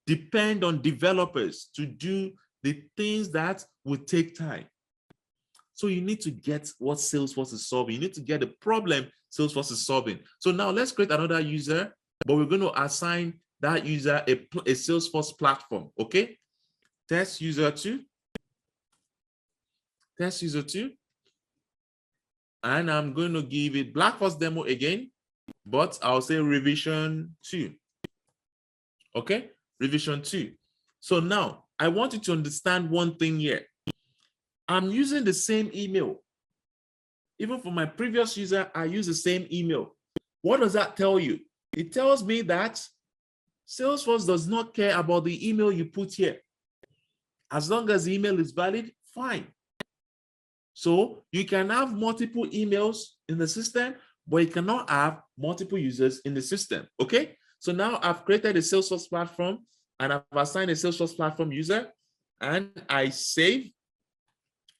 depend on developers to do the things that would take time. So you need to get what Salesforce is solving. You need to get the problem Salesforce is solving. So now let's create another user, but we're going to assign that user a Salesforce platform, okay? Test user 2. Test user 2. And I'm going to give it Blackbox demo again, but I'll say revision 2. Okay, revision 2. So now I want you to understand one thing here. I'm using the same email. Even for my previous user, I use the same email. What does that tell you? It tells me that Salesforce does not care about the email you put here. As long as the email is valid, fine. So you can have multiple emails in the system, but you cannot have multiple users in the system, okay? So now I've created a Salesforce platform and I've assigned a Salesforce platform user and I save,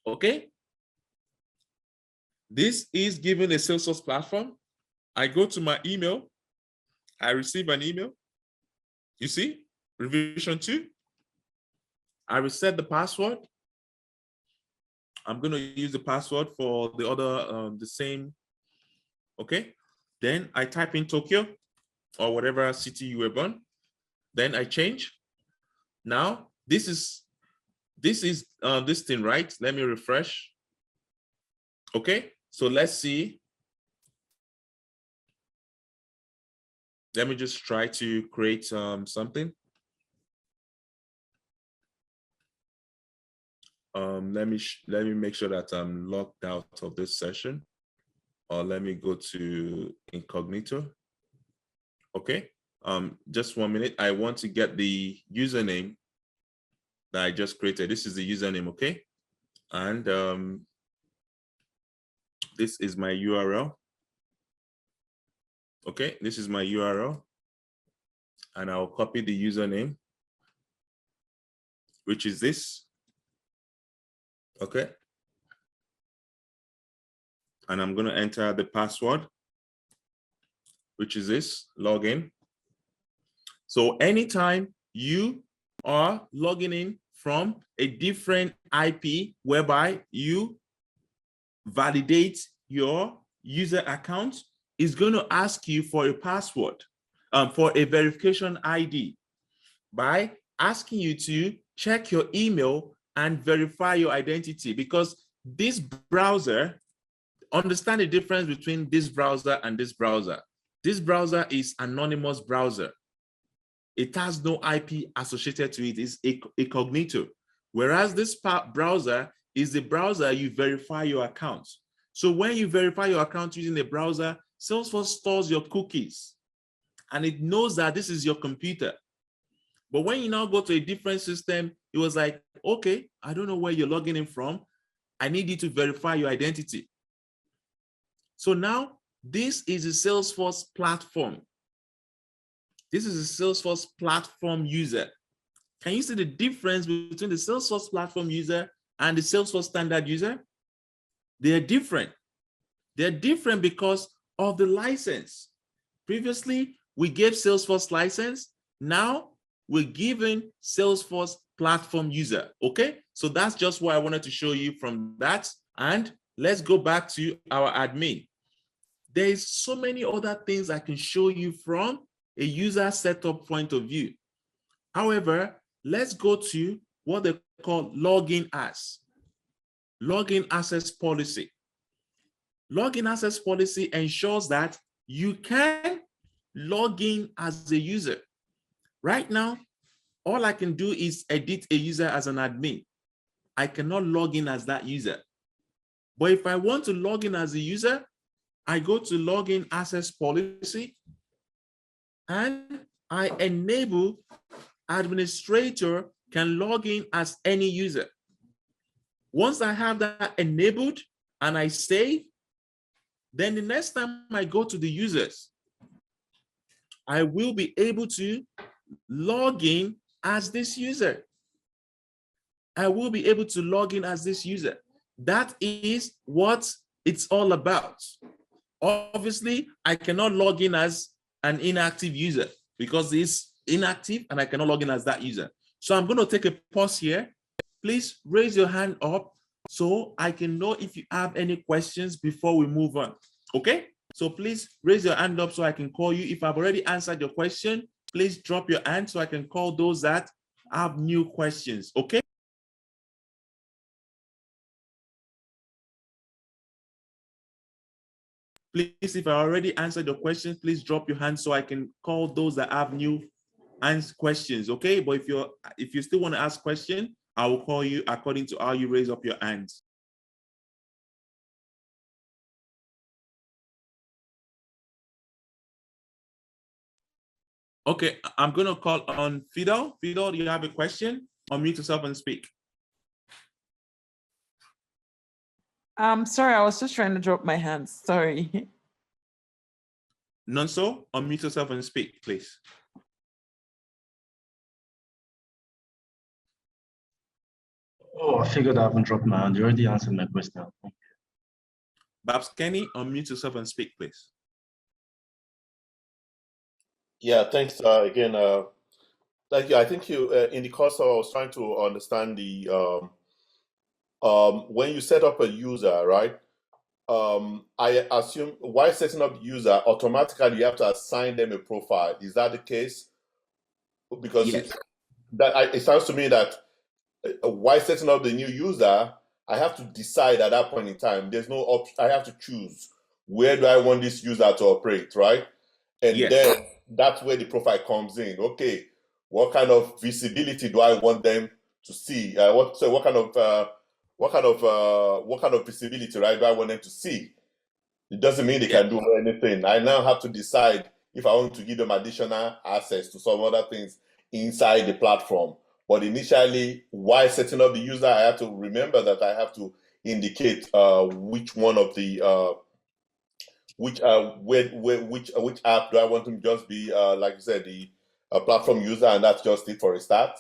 okay? This is given a Salesforce platform. I go to my email, I receive an email. You see, revision 2. I reset the password. I'm going to use the password for the other, the same, okay? Then I type in Tokyo or whatever city you were born. Then I change. Now, this is this thing, right? Let me refresh. Okay, so let's see. Let me just try to create something. Let me make sure that I'm logged out of this session, or let me go to incognito. Okay, just 1 minute. I want to get the username that I just created. This is the username, okay? And this is my URL. Okay, this is my URL. And I'll copy the username, which is this. Okay. And I'm going to enter the password, which is this, login. So anytime you are logging in from a different IP whereby you validate your user account, is going to ask you for a password, for a verification ID, by asking you to check your email and verify your identity, because this browser, understand the difference between this browser and this browser. This browser is anonymous browser. It has no IP associated to it. It's incognito. Whereas this browser is the browser you verify your account. So when you verify your account using a browser, Salesforce stores your cookies and it knows that this is your computer. But when you now go to a different system, it was like, okay, I don't know where you're logging in from. I need you to verify your identity. So now this is a Salesforce platform. This is a Salesforce platform user. Can you see the difference between the Salesforce platform user and the Salesforce standard user? They're different. They're different because of the license. Previously, we gave Salesforce license. Now we're giving Salesforce platform user. Okay, so that's just what I wanted to show you from that. And let's go back to our admin. There's so many other things I can show you from a user setup point of view. However, let's go to what they call login as. Login access policy. Login access policy ensures that you can log in as a user. Right now, all I can do is edit a user as an admin. I cannot log in as that user. But if I want to log in as a user, I go to login access policy and I enable administrator can log in as any user. Once I have that enabled and I save, then the next time I go to the users, I will be able to log in as this user. I will be able to log in as this user. That is what it's all about. Obviously, I cannot log in as an inactive user because it's inactive and I cannot log in as that user. So I'm going to take a pause here. Please raise your hand up so I can know if you have any questions before we move on. Okay? So please raise your hand up so I can call you. If I've already answered your question, please drop your hand so I can call those that have new questions. Okay? Please, if I already answered your question, please drop your hand so I can call those that have new questions. Okay? But if you still want to ask question, I will call you according to how you raise up your hands. Okay, I'm going to call on Fidel. Fidel, do you have a question? Unmute yourself and speak. Sorry, I was just trying to drop my hands. Sorry. Nonso, unmute yourself and speak, please. Oh, I figured I haven't dropped my hand. You already answered my question. Babs Kenny, unmute yourself and speak, please. Yeah, thanks again. Thank you. I think you, in the course I was trying to understand the, when you set up a user, right? I assume while setting up the user, automatically you have to assign them a profile. Is that the case? Because yes. It sounds to me that while setting up the new user, I have to decide at that point in time. There's no option. I have to choose where do I want this user to operate, right? And yes. then that's where the profile comes in. Okay, what kind of visibility do I want them to see? What kind of visibility, right, do I want them to see? It doesn't mean they can do anything. I now have to decide if I want to give them additional access to some other things inside the platform. But initially, while setting up the user, I have to remember that I have to indicate which one of the which app do I want to just be, like you said, the platform user, and that's just it for a start,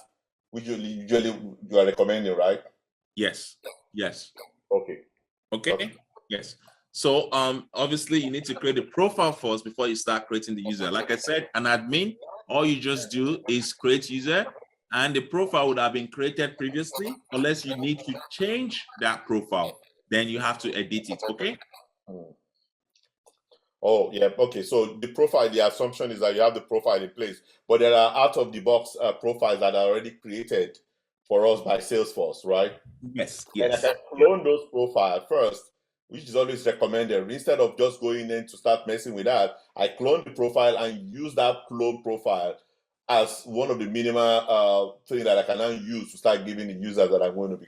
which usually you are recommending, right? Yes. Yes. Okay. Okay. Yes. So obviously you need to create a profile first before you start creating the user. Like I said, an admin, all you just do is create user, and the profile would have been created previously, unless you need to change that profile, then you have to edit it. Okay. Oh, yeah. Okay. So the profile, the assumption is that you have the profile in place, but there are out-of-the-box profiles that are already created for us by Salesforce, right? Yes. And I Yes. can clone those profiles first, which is always recommended. Instead of just going in to start messing with that, I clone the profile and use that clone profile as one of the minimal things that I can now use to start giving the users that I'm going to be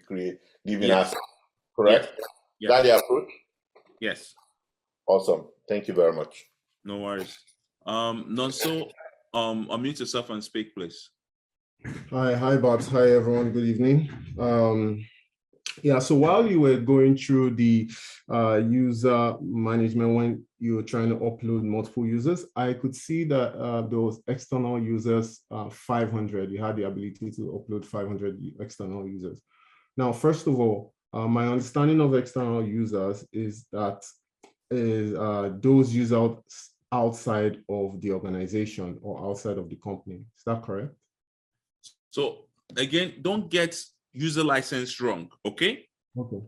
giving Yes. access. Correct? Yes. Is that the approach? Yes. Awesome. Thank you very much. No worries. Nonso, unmute yourself and speak, please. Hi, Babs. Hi, everyone. Good evening. Yeah, so while you were going through the user management, when you were trying to upload multiple users, I could see that those external users, 500, you had the ability to upload 500 external users. Now, first of all, my understanding of external users is that those users outside of the organization or outside of the company. Is that correct? So again, don't get user license wrong, okay? Okay.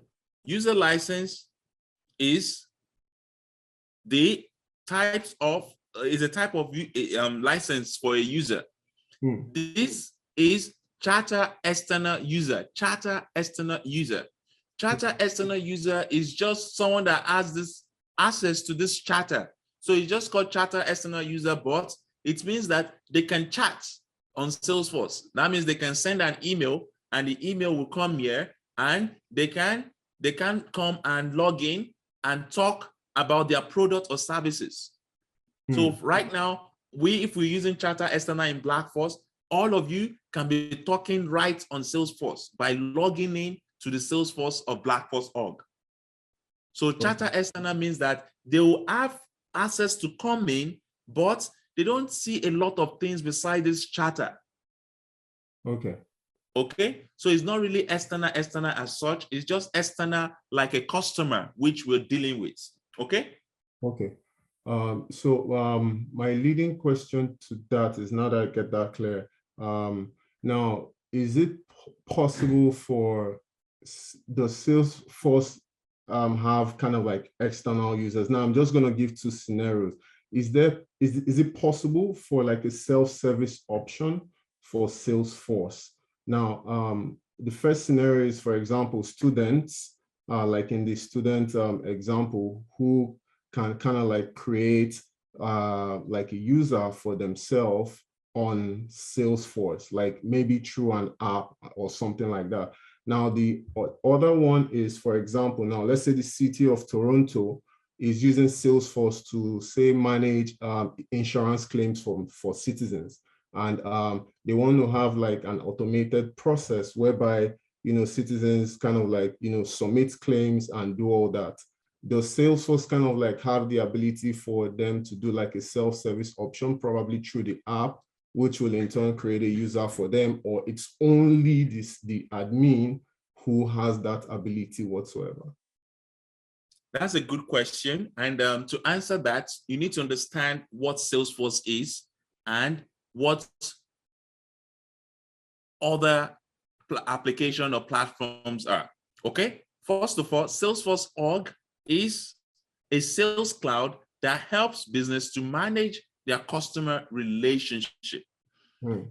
User license is the types of is a type of license for a user. This is charter external user. Charter external user. Charter external user is just someone that has this access to this charter. So it's just called charter external user, but it means that they can chat on Salesforce. That means they can send an email and the email will come here and they can come and log in and talk about their product or services. So right now, if we're using charter external in Blackforce, all of you can be talking right on Salesforce by logging in to the Salesforce of Blackforce.org. So charter external means that they will have access to come in, but they don't see a lot of things beside this charter. Okay. Okay, so it's not really external as such. It's just external like a customer, which we're dealing with. Okay. Okay. My leading question to that is, now that I get that clear, now, is it possible for the Salesforce have kind of like external users? Now, I'm just going to give two scenarios. Is it possible for like a self-service option for Salesforce? Now, the first scenario is, for example, students, like in the student example, who can kind of like create like a user for themselves on Salesforce, like maybe through an app or something like that. Now, the other one is, for example, now let's say the city of Toronto is using Salesforce to, say, manage insurance claims for citizens. And they want to have like an automated process whereby, citizens kind of like, submit claims and do all that. Does Salesforce kind of like have the ability for them to do like a self-service option, probably through the app, which will in turn create a user for them, or it's only the admin who has that ability whatsoever? That's a good question. And to answer that, you need to understand what Salesforce is and what other application or platforms are. Okay. First of all, Salesforce.org is a sales cloud that helps business to manage their customer relationship.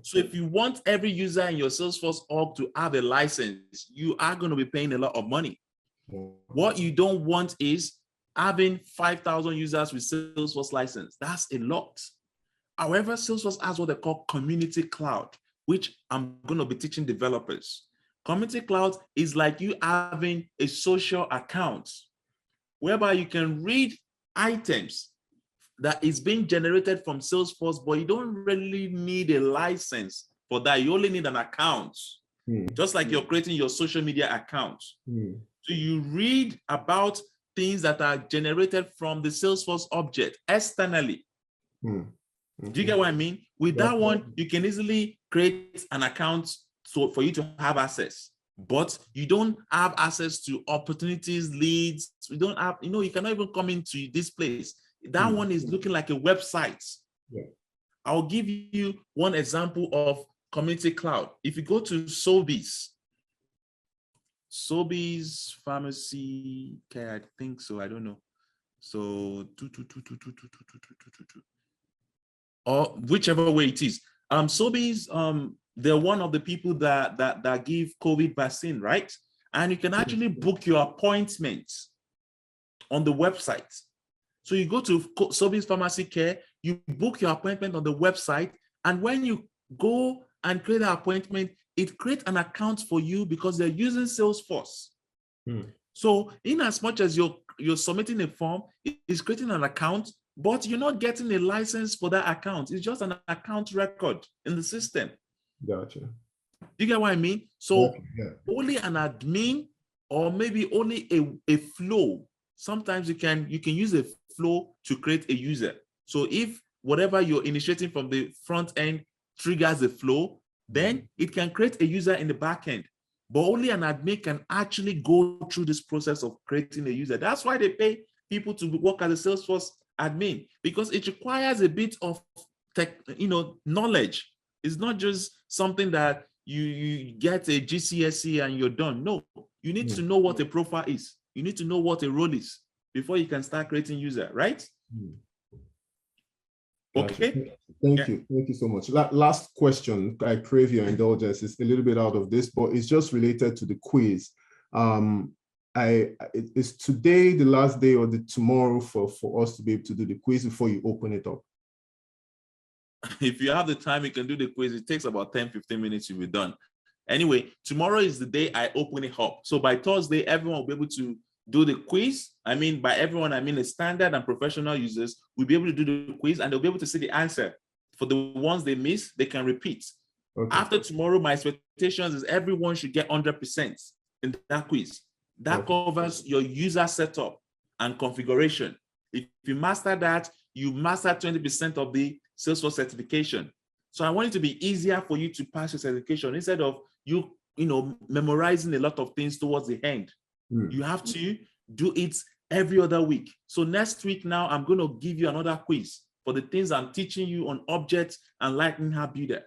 So if you want every user in your Salesforce.org to have a license, you are going to be paying a lot of money. What you don't want is having 5,000 users with Salesforce license. That's a lot. However, Salesforce has what they call community cloud, which I'm going to be teaching developers. Community cloud is like you having a social account whereby you can read items that is being generated from Salesforce, but you don't really need a license for that. You only need an account, just like you're creating your social media account. So you read about things that are generated from the Salesforce object externally. Do you get what I mean? With that one, you can easily create an account so for you to have access, but you don't have access to opportunities, leads. You don't have, you cannot even come into this place. That one is looking like a website. I'll give you one example of community cloud. If you go to Sobeys Pharmacy Care, I think so, I don't know. So or whichever way it is. Sobeys, they're one of the people that give COVID vaccine, right? And you can actually book your appointment on the website. So you go to Sobeys Pharmacy Care, you book your appointment on the website, and when you go and create an appointment, it creates an account for you because they're using Salesforce. So in as much as you're submitting a form, it's creating an account, but you're not getting a license for that account. It's just an account record in the system. Gotcha. You get what I mean? So only an admin or maybe only a flow. Sometimes you can use a flow to create a user. So if whatever you're initiating from the front end triggers a flow, then it can create a user in the back end. But only an admin can actually go through this process of creating a user. That's why they pay people to work as a Salesforce admin, because it requires a bit of knowledge. It's not just something that you get a GCSE and you're done. No, you need to know what a profile is. You need to know what a role is before you can start creating user, right? Okay. Thank you so much. Last question, I crave your indulgence. It's a little bit out of this, but it's just related to the quiz. Is today the last day or the tomorrow for us to be able to do the quiz before you open it up? If you have the time, you can do the quiz. It takes about 10-15 minutes, you'll be done. Anyway, tomorrow is the day I open it up. So by Thursday, everyone will be able to do the quiz. I mean, by everyone, I mean the standard and professional users will be able to do the quiz and they'll be able to see the answer. For the ones they miss, they can repeat. Okay. After tomorrow, my expectations is everyone should get 100% in that quiz. That covers your user setup and configuration. If you master that, you master 20% of the Salesforce certification. So I want it to be easier for you to pass your certification instead of you memorizing a lot of things towards the end. You have to do it every other week. So next week now, I'm going to give you another quiz for the things I'm teaching you on objects and Lightning App Builder.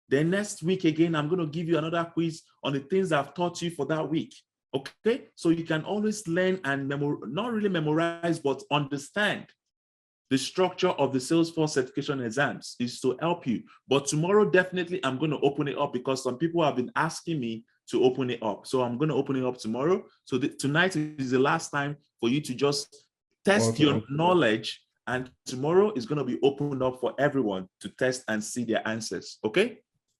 Then next week again, I'm going to give you another quiz on the things I've taught you for that week. Okay, so you can always learn and not really memorize, but understand the structure of the Salesforce certification exams is to help you. But tomorrow, definitely, I'm going to open it up because some people have been asking me to open it up. So I'm going to open it up tomorrow. So tonight is the last time for you to just test your knowledge. And tomorrow is going to be opened up for everyone to test and see their answers. Okay?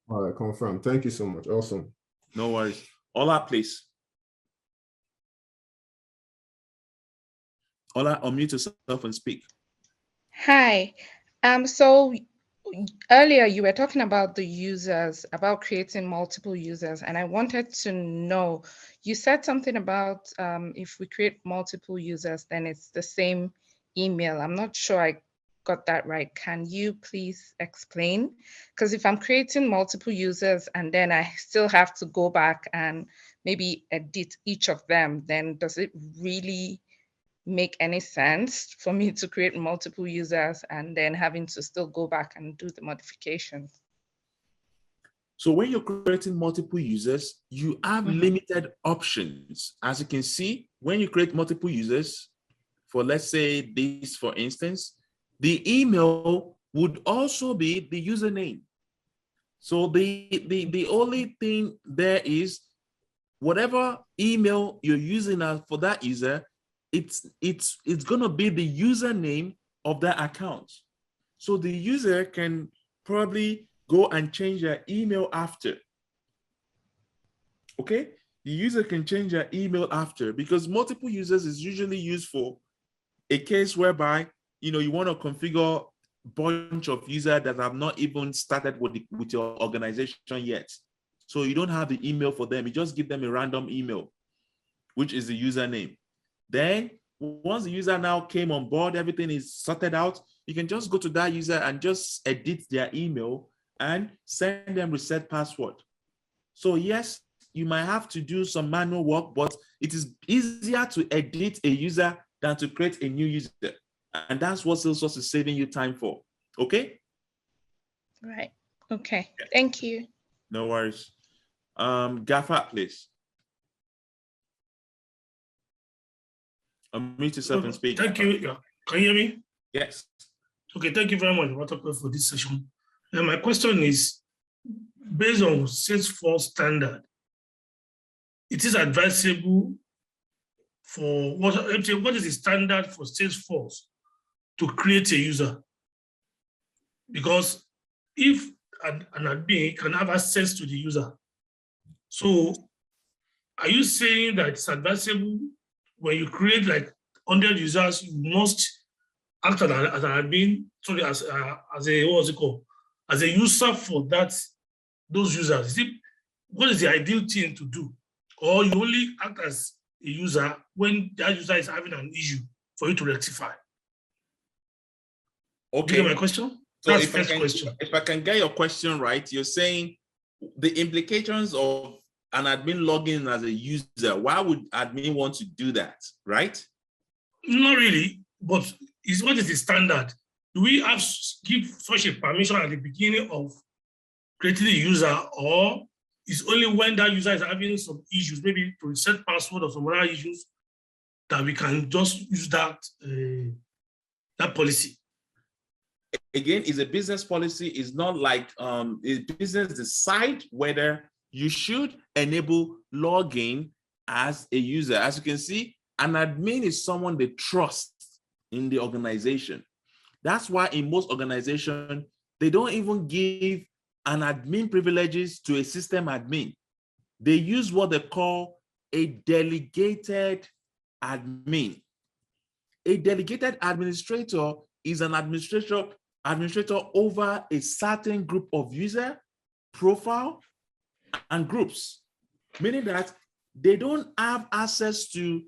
All right, confirm. Thank you so much. Awesome. No worries. Ola, please. Ola, unmute yourself and speak. Hi. So earlier you were talking about the users, about creating multiple users, and I wanted to know, you said something about if we create multiple users, then it's the same email. I'm not sure I got that right. Can you please explain? Because if I'm creating multiple users and then I still have to go back and maybe edit each of them, then does it really make any sense for me to create multiple users and then having to still go back and do the modifications? So when you're creating multiple users, you have limited options. As you can see, when you create multiple users, for let's say this, for instance, the email would also be the username. So the only thing there is whatever email you're using for that user, it's going to be the username of that account. So the user can probably go and change their email after. Okay? The user can change their email after because multiple users is usually used for a case whereby you want to configure a bunch of users that have not even started with your organization yet. So you don't have the email for them. You just give them a random email, which is the username. Then once the user now came on board, everything is sorted out, you can just go to that user and just edit their email and send them reset password. So yes, you might have to do some manual work, but it is easier to edit a user than to create a new user. And that's what Salesforce is saving you time for. Okay? Right. Okay. Thank you. No worries. Gaffer, please. Unmute yourself and speak. Thank you. Yeah. Can you hear me? Yes. Okay, thank you very much, Babatope, for this session. And my question is, based on Salesforce standard, it is advisable for what is the standard for Salesforce to create a user? Because if an admin can have access to the user, so are you saying that it's advisable when you create like 100 users, you must act as an admin, sorry, as a, what was it called? As a user for those users? What is the ideal thing to do? Or you only act as a user when that user is having an issue for you to rectify? Okay. Do you get my question? So That's the first question. If I can get your question right, you're saying the implications of an admin logging as a user. Why would admin want to do that, right? Not really, but what is the standard? Do we have give such a permission at the beginning of creating a user, or is only when that user is having some issues, maybe to reset password or some other issues, that we can just use that that policy? again, is a business policy. Is not like a business decide whether you should enable login as a user. As you can see, an admin is someone they trust in the organization. That's why in most organizations, they don't even give an admin privileges to a system admin. They use what they call a delegated admin. A delegated administrator is an administrator over a certain group of user profile and groups, meaning that they don't have access to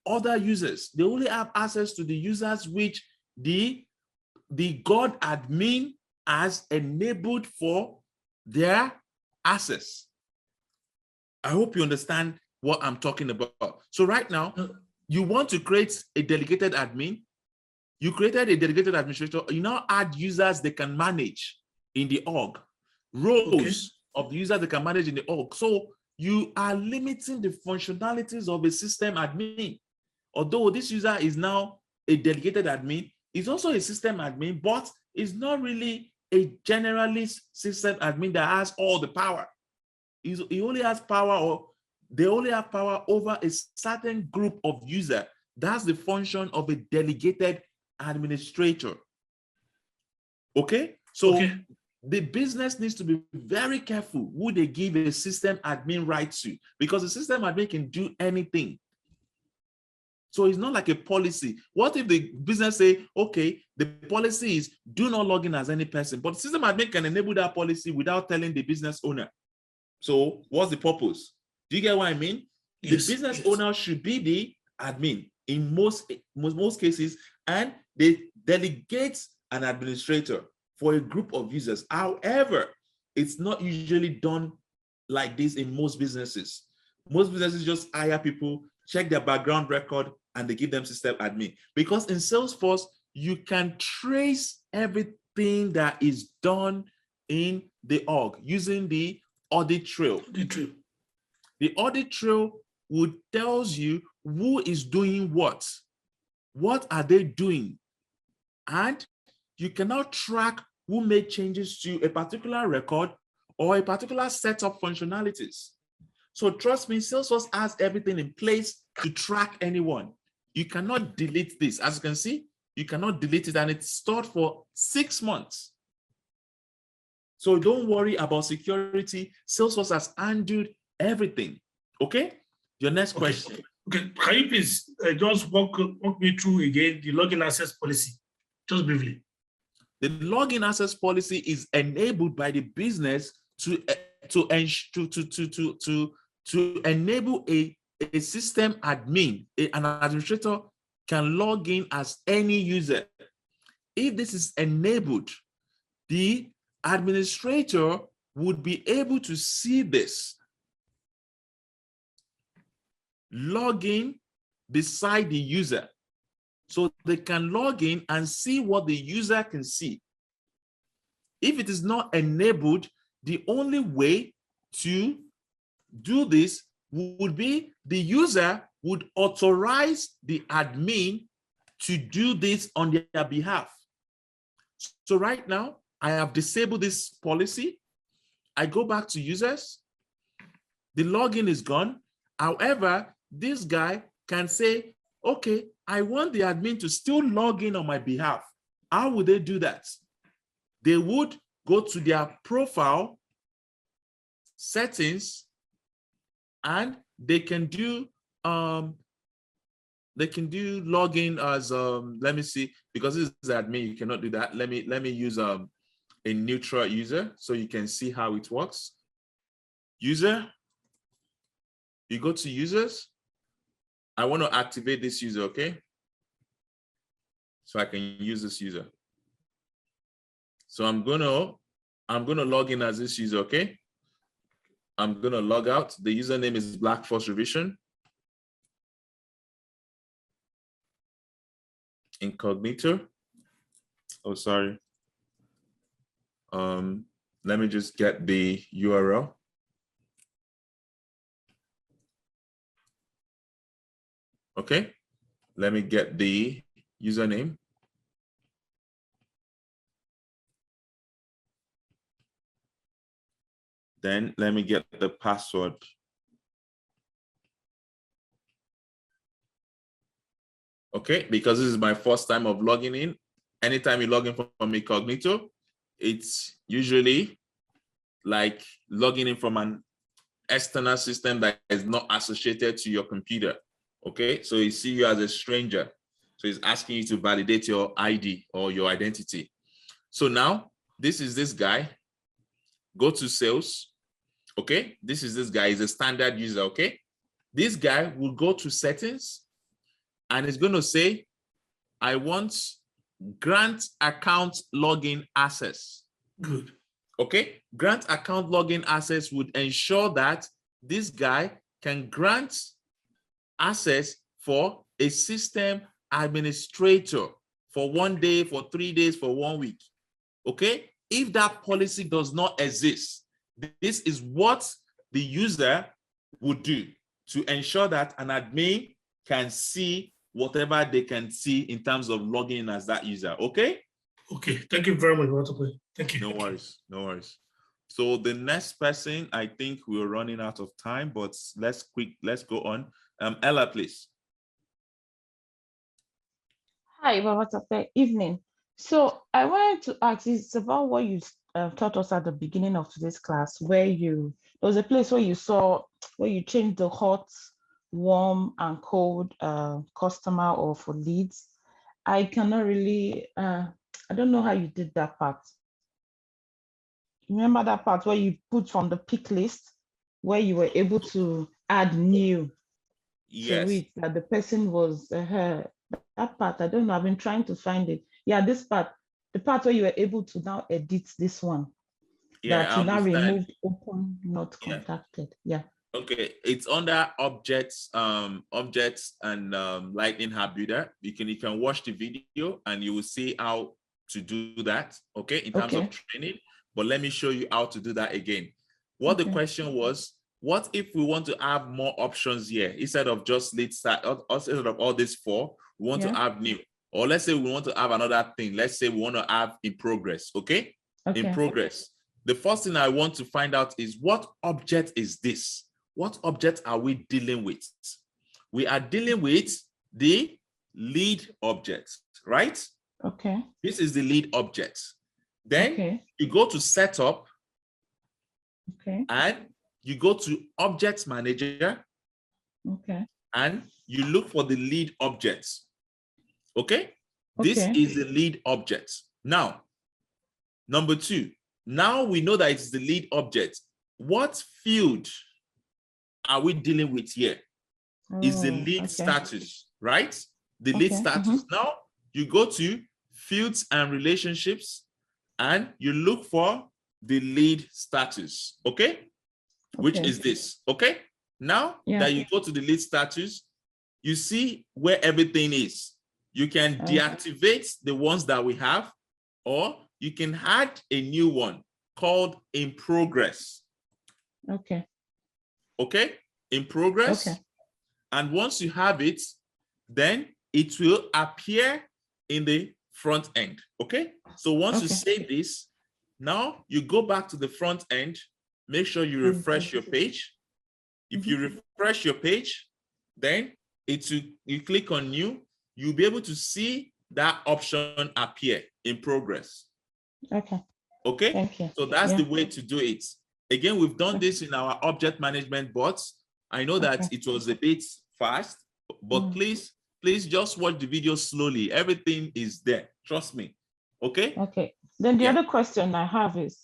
other users. They only have access to the users which the God admin has enabled for their access. I hope you understand what I'm talking about. So right now, you want to create a delegated admin. You created a delegated administrator. You now add users they can manage in the org, roles of the users they can manage in the org. So you are limiting the functionalities of a system admin. Although this user is now a delegated admin, is also a system admin, but is not really a generalist system admin that has all the power. He only has power, or they only have power over a certain group of users. That's the function of a delegated administrator. Okay, so the business needs to be very careful who they give a system admin right to, because the system admin can do anything. So it's not like a policy. What if the business say, okay, the policy is do not log in as any person, but the system admin can enable that policy without telling the business owner. So what's the purpose? Do you get what I mean? Yes. The business owner should be the admin in most cases, and they delegate an administrator for a group of users. However, it's not usually done like this in most businesses. Most businesses just hire people, check their background record, and they give them system admin. Because in Salesforce, you can trace everything that is done in the org using the audit trail. The audit trail would tells you who is doing what are they doing, and you cannot track who made changes to a particular record or a particular set of functionalities. So trust me, Salesforce has everything in place to track anyone. You cannot delete this. As you can see, you cannot delete it, and it's stored for 6 months. So don't worry about security. Salesforce has handled everything. Okay? Your next question. Okay, can you please just walk me through again the login access policy, just briefly? The login access policy is enabled by the business to enable a system admin, an administrator can log in as any user. If this is enabled, the administrator would be able to see this, log in beside the user. So they can log in and see what the user can see. If it is not enabled, the only way to do this would be the user would authorize the admin to do this on their behalf. So right now, I have disabled this policy. I go back to users. The login is gone. However, this guy can say, okay, I want the admin to still log in on my behalf. How would they do that? They would go to their profile settings, and they can do login as let me see, because this is admin, you cannot do that. Let me use a neutral user so you can see how it works. User, you go to users. I want to activate this user, okay? So I can use this user. So I'm gonna log in as this user, okay? I'm gonna log out. The username is Black Force Revision. Incognito. Oh, sorry. Let me just get the URL. Okay, let me get the username. Then let me get the password. Okay, because this is my first time of logging in. Anytime you log in from Incognito, it's usually like logging in from an external system that is not associated to your computer. Okay, so you see you as a stranger. So it's asking you to validate your ID or your identity. So now this is this guy. Go to sales. Okay, this is this guy. He's a standard user. Okay, this guy will go to settings and it's going to say, I want grant account login access. Good. Okay, grant account login access would ensure that this guy can grant access for a system administrator for 1 day, for 3 days, for 1 week. Okay, if that policy does not exist, this is what the user would do to ensure that an admin can see whatever they can see in terms of logging in as that user. Okay. Okay, thank you very much, Babatope. Thank you. No worries, no worries. So the next person, I think we're running out of time, but let's go on. Ella, please. Hi, Babatope. Evening. So I wanted to ask, it's about what you taught us at the beginning of today's class, where there was a place where you changed the hot, warm, and cold customer or for leads. I cannot really, I don't know how you did that part. Remember that part where you put from the pick list, where you were able to add new to it, that the person was, that part, I don't know, I've been trying to find it. Yeah, this part, the part where you were able to now edit this one. Yeah, that you now removed open, not contacted. Yeah. Okay, it's under objects, objects and Lightning App Builder. You can watch the video and you will see how to do that. Okay, in terms of training. But let me show you how to do that again. What the question was, what if we want to have more options here instead of just lead start, instead of all these 4, we want to have new, or let's say we want to have another thing. Let's say we want to have in progress. Okay, in progress. The first thing I want to find out is what object is this? What object are we dealing with? We are dealing with the lead object, right? Okay. This is the lead object. Then you go to setup. Okay. And you go to object manager. Okay. And you look for the lead object. Okay. This is the lead object. Now, number 2. Now we know that it's the lead object. What field are we dealing with here? Is the lead status, right? The lead status. Now you go to fields and relationships and you look for the lead status, which is this, Now that you go to the lead status, you see where everything is. You can deactivate the ones that we have, or you can add a new one called in progress. Okay. In progress. And once you have it, then it will appear in the front end. So once you save this, now you go back to the front end, make sure you refresh your page. If you refresh your page, then you click on new, you'll be able to see that option appear in progress. Okay. Thank you. So that's the way to do it. Again, we've done this in our object management bots. I know that it was a bit fast, but please just watch the video slowly. Everything is there. Trust me. Okay. Then the other question I have is,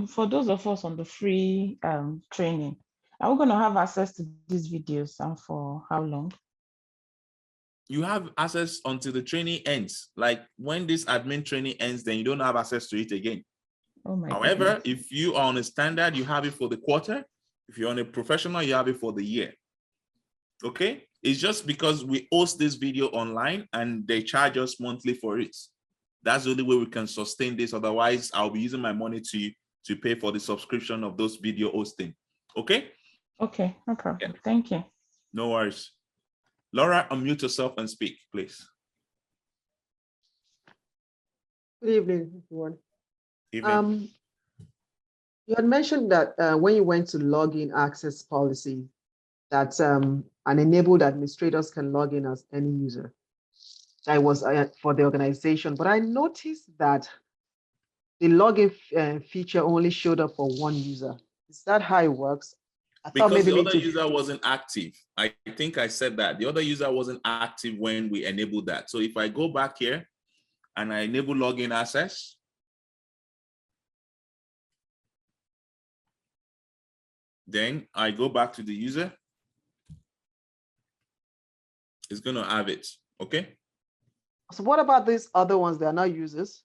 for those of us on the free training, are we going to have access to these videos, and for how long? You have access until the training ends. Like when this admin training ends, then you don't have access to it again. However, if you are on a standard, you have it for the quarter. If you're on a professional, you have it for the year. Okay. It's just because we host this video online and they charge us monthly for it. That's the only way we can sustain this. Otherwise, I'll be using my money to pay for the subscription of those video hosting. Okay. Okay, no problem. Thank you. No worries. Laura, unmute yourself and speak, please. Good evening, everyone. Evening. You had mentioned that when you went to login access policy, that an enabled administrators can log in as any user. That was for the organization, but I noticed that the login feature only showed up for one user. Is that how it works? I thought Because maybe the other user wasn't active. I think I said that. The other user wasn't active when we enabled that. So if I go back here and I enable login access, then I go back to the user, it's going to have it, okay? So what about these other ones? They are not users?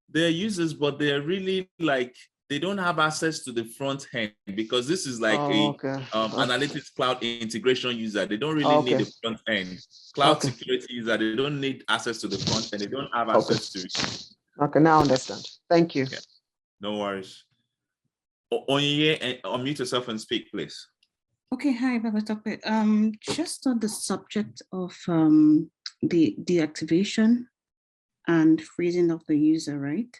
They're users, but they're really like, they don't have access to the front end because this is like analytics cloud integration user. They don't really need the front end. Cloud security user, they don't need access to the front end. They don't have access to it. Okay, now I understand. Thank you. Yeah. No worries. Onye, unmute yourself and speak, please. Okay, hi, Babatope. Just on the subject of the deactivation and freezing of the user, right?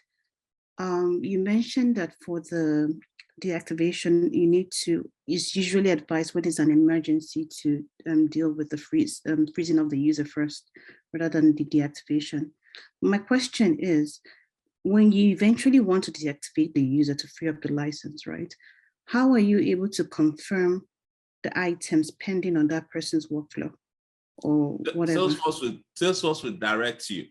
You mentioned that for the deactivation, you need to, it's usually advised when it's an emergency to deal with the freezing of the user first, rather than the deactivation. My question is, when you eventually want to deactivate the user to free up the license, right? How are you able to confirm the items pending on that person's workflow or whatever? Salesforce will direct you.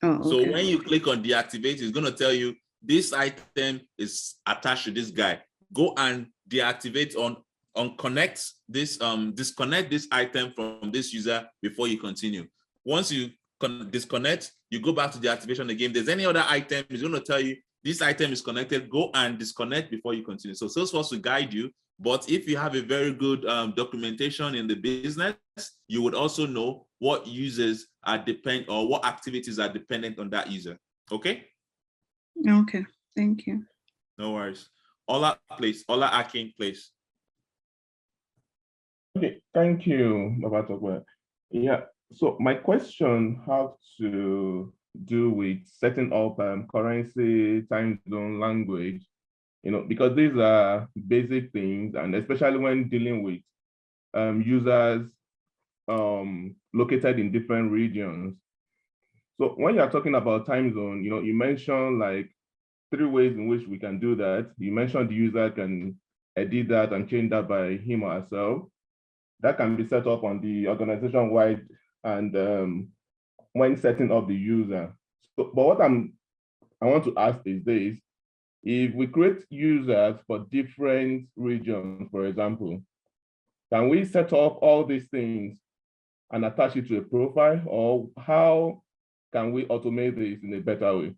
Oh, so okay. when you click on deactivate, it's going to tell you this item is attached to this guy. Go and deactivate on connect this, disconnect this item from this user before you continue. Once you disconnect, you go back to the activation again. If there's any other item, it's going to tell you this item is connected. Go and disconnect before you continue. So Salesforce will guide you. But if you have a very good documentation in the business, you would also know what users are or what activities are dependent on that user. Okay? Okay, thank you. No worries. Ola, please. Ola Akin, please. Okay, thank you, Babatope. Yeah, so my question has to do with setting up currency, time zone, language, because these are basic things, and especially when dealing with users located in different regions. So when you're talking about time zone, you mentioned like 3 ways in which we can do that. You mentioned the user can edit that and change that by him or herself. That can be set up on the organization-wide and when setting up the user. So, but what I want to ask is this: if we create users for different regions, for example, can we set up all these things and attach it to a profile, or how can we automate this in a better way?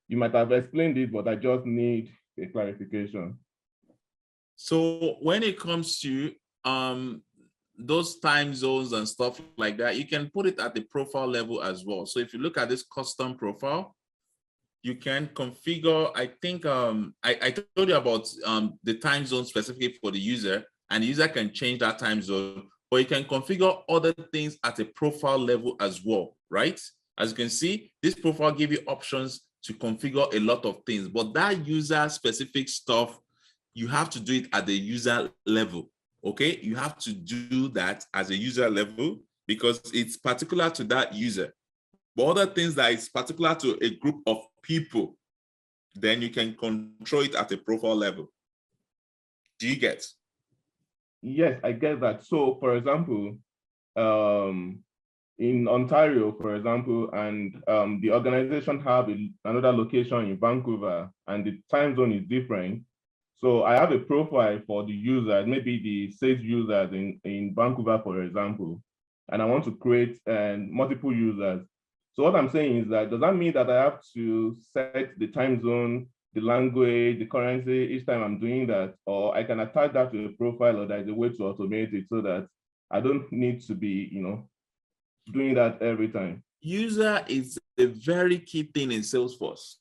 You might have explained it, but I just need a clarification. So when it comes to those time zones and stuff like that, you can put it at the profile level as well. So if you look at this custom profile, you can configure, I think I told you about the time zone specifically for the user, and the user can change that time zone, but you can configure other things at a profile level as well, right? As you can see, this profile gives you options to configure a lot of things, but that user specific stuff, you have to do it at the user level, okay? You have to do that as a user level because it's particular to that user. But other things that is particular to a group of people, then you can control it at a profile level. Do you get? Yes, I get that. So for example, in Ontario, for example, and the organization have another location in Vancouver, and the time zone is different. So I have a profile for the users, maybe the sales users in Vancouver, for example, and I want to create multiple users. So what I'm saying is that, does that mean that I have to set the time zone, the language, the currency each time I'm doing that, or I can attach that to a profile, or there's a way to automate it so that I don't need to be, doing that every time? User is a very key thing in Salesforce.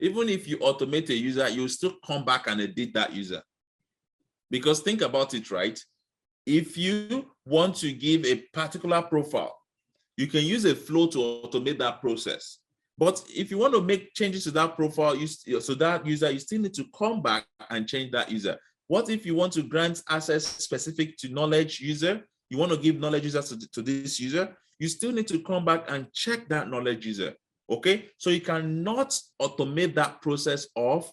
Even if you automate a user, you'll still come back and edit that user. Because think about it, right? If you want to give a particular profile, you can use a flow to automate that process. But if you want to make changes to that profile, so that user, you still need to come back and change that user. What if you want to grant access specific to knowledge user? You want to give knowledge users to this user, you still need to come back and check that knowledge user, okay? So you cannot automate that process of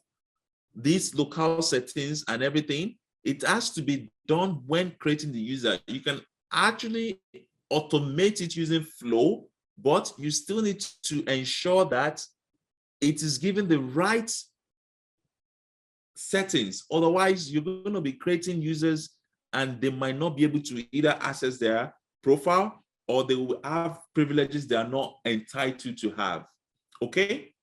these local settings and everything. It has to be done when creating the user. You can actually automate it using Flow, but you still need to ensure that it is given the right settings. Otherwise, you're going to be creating users and they might not be able to either access their profile or they will have privileges they are not entitled to have. Okay?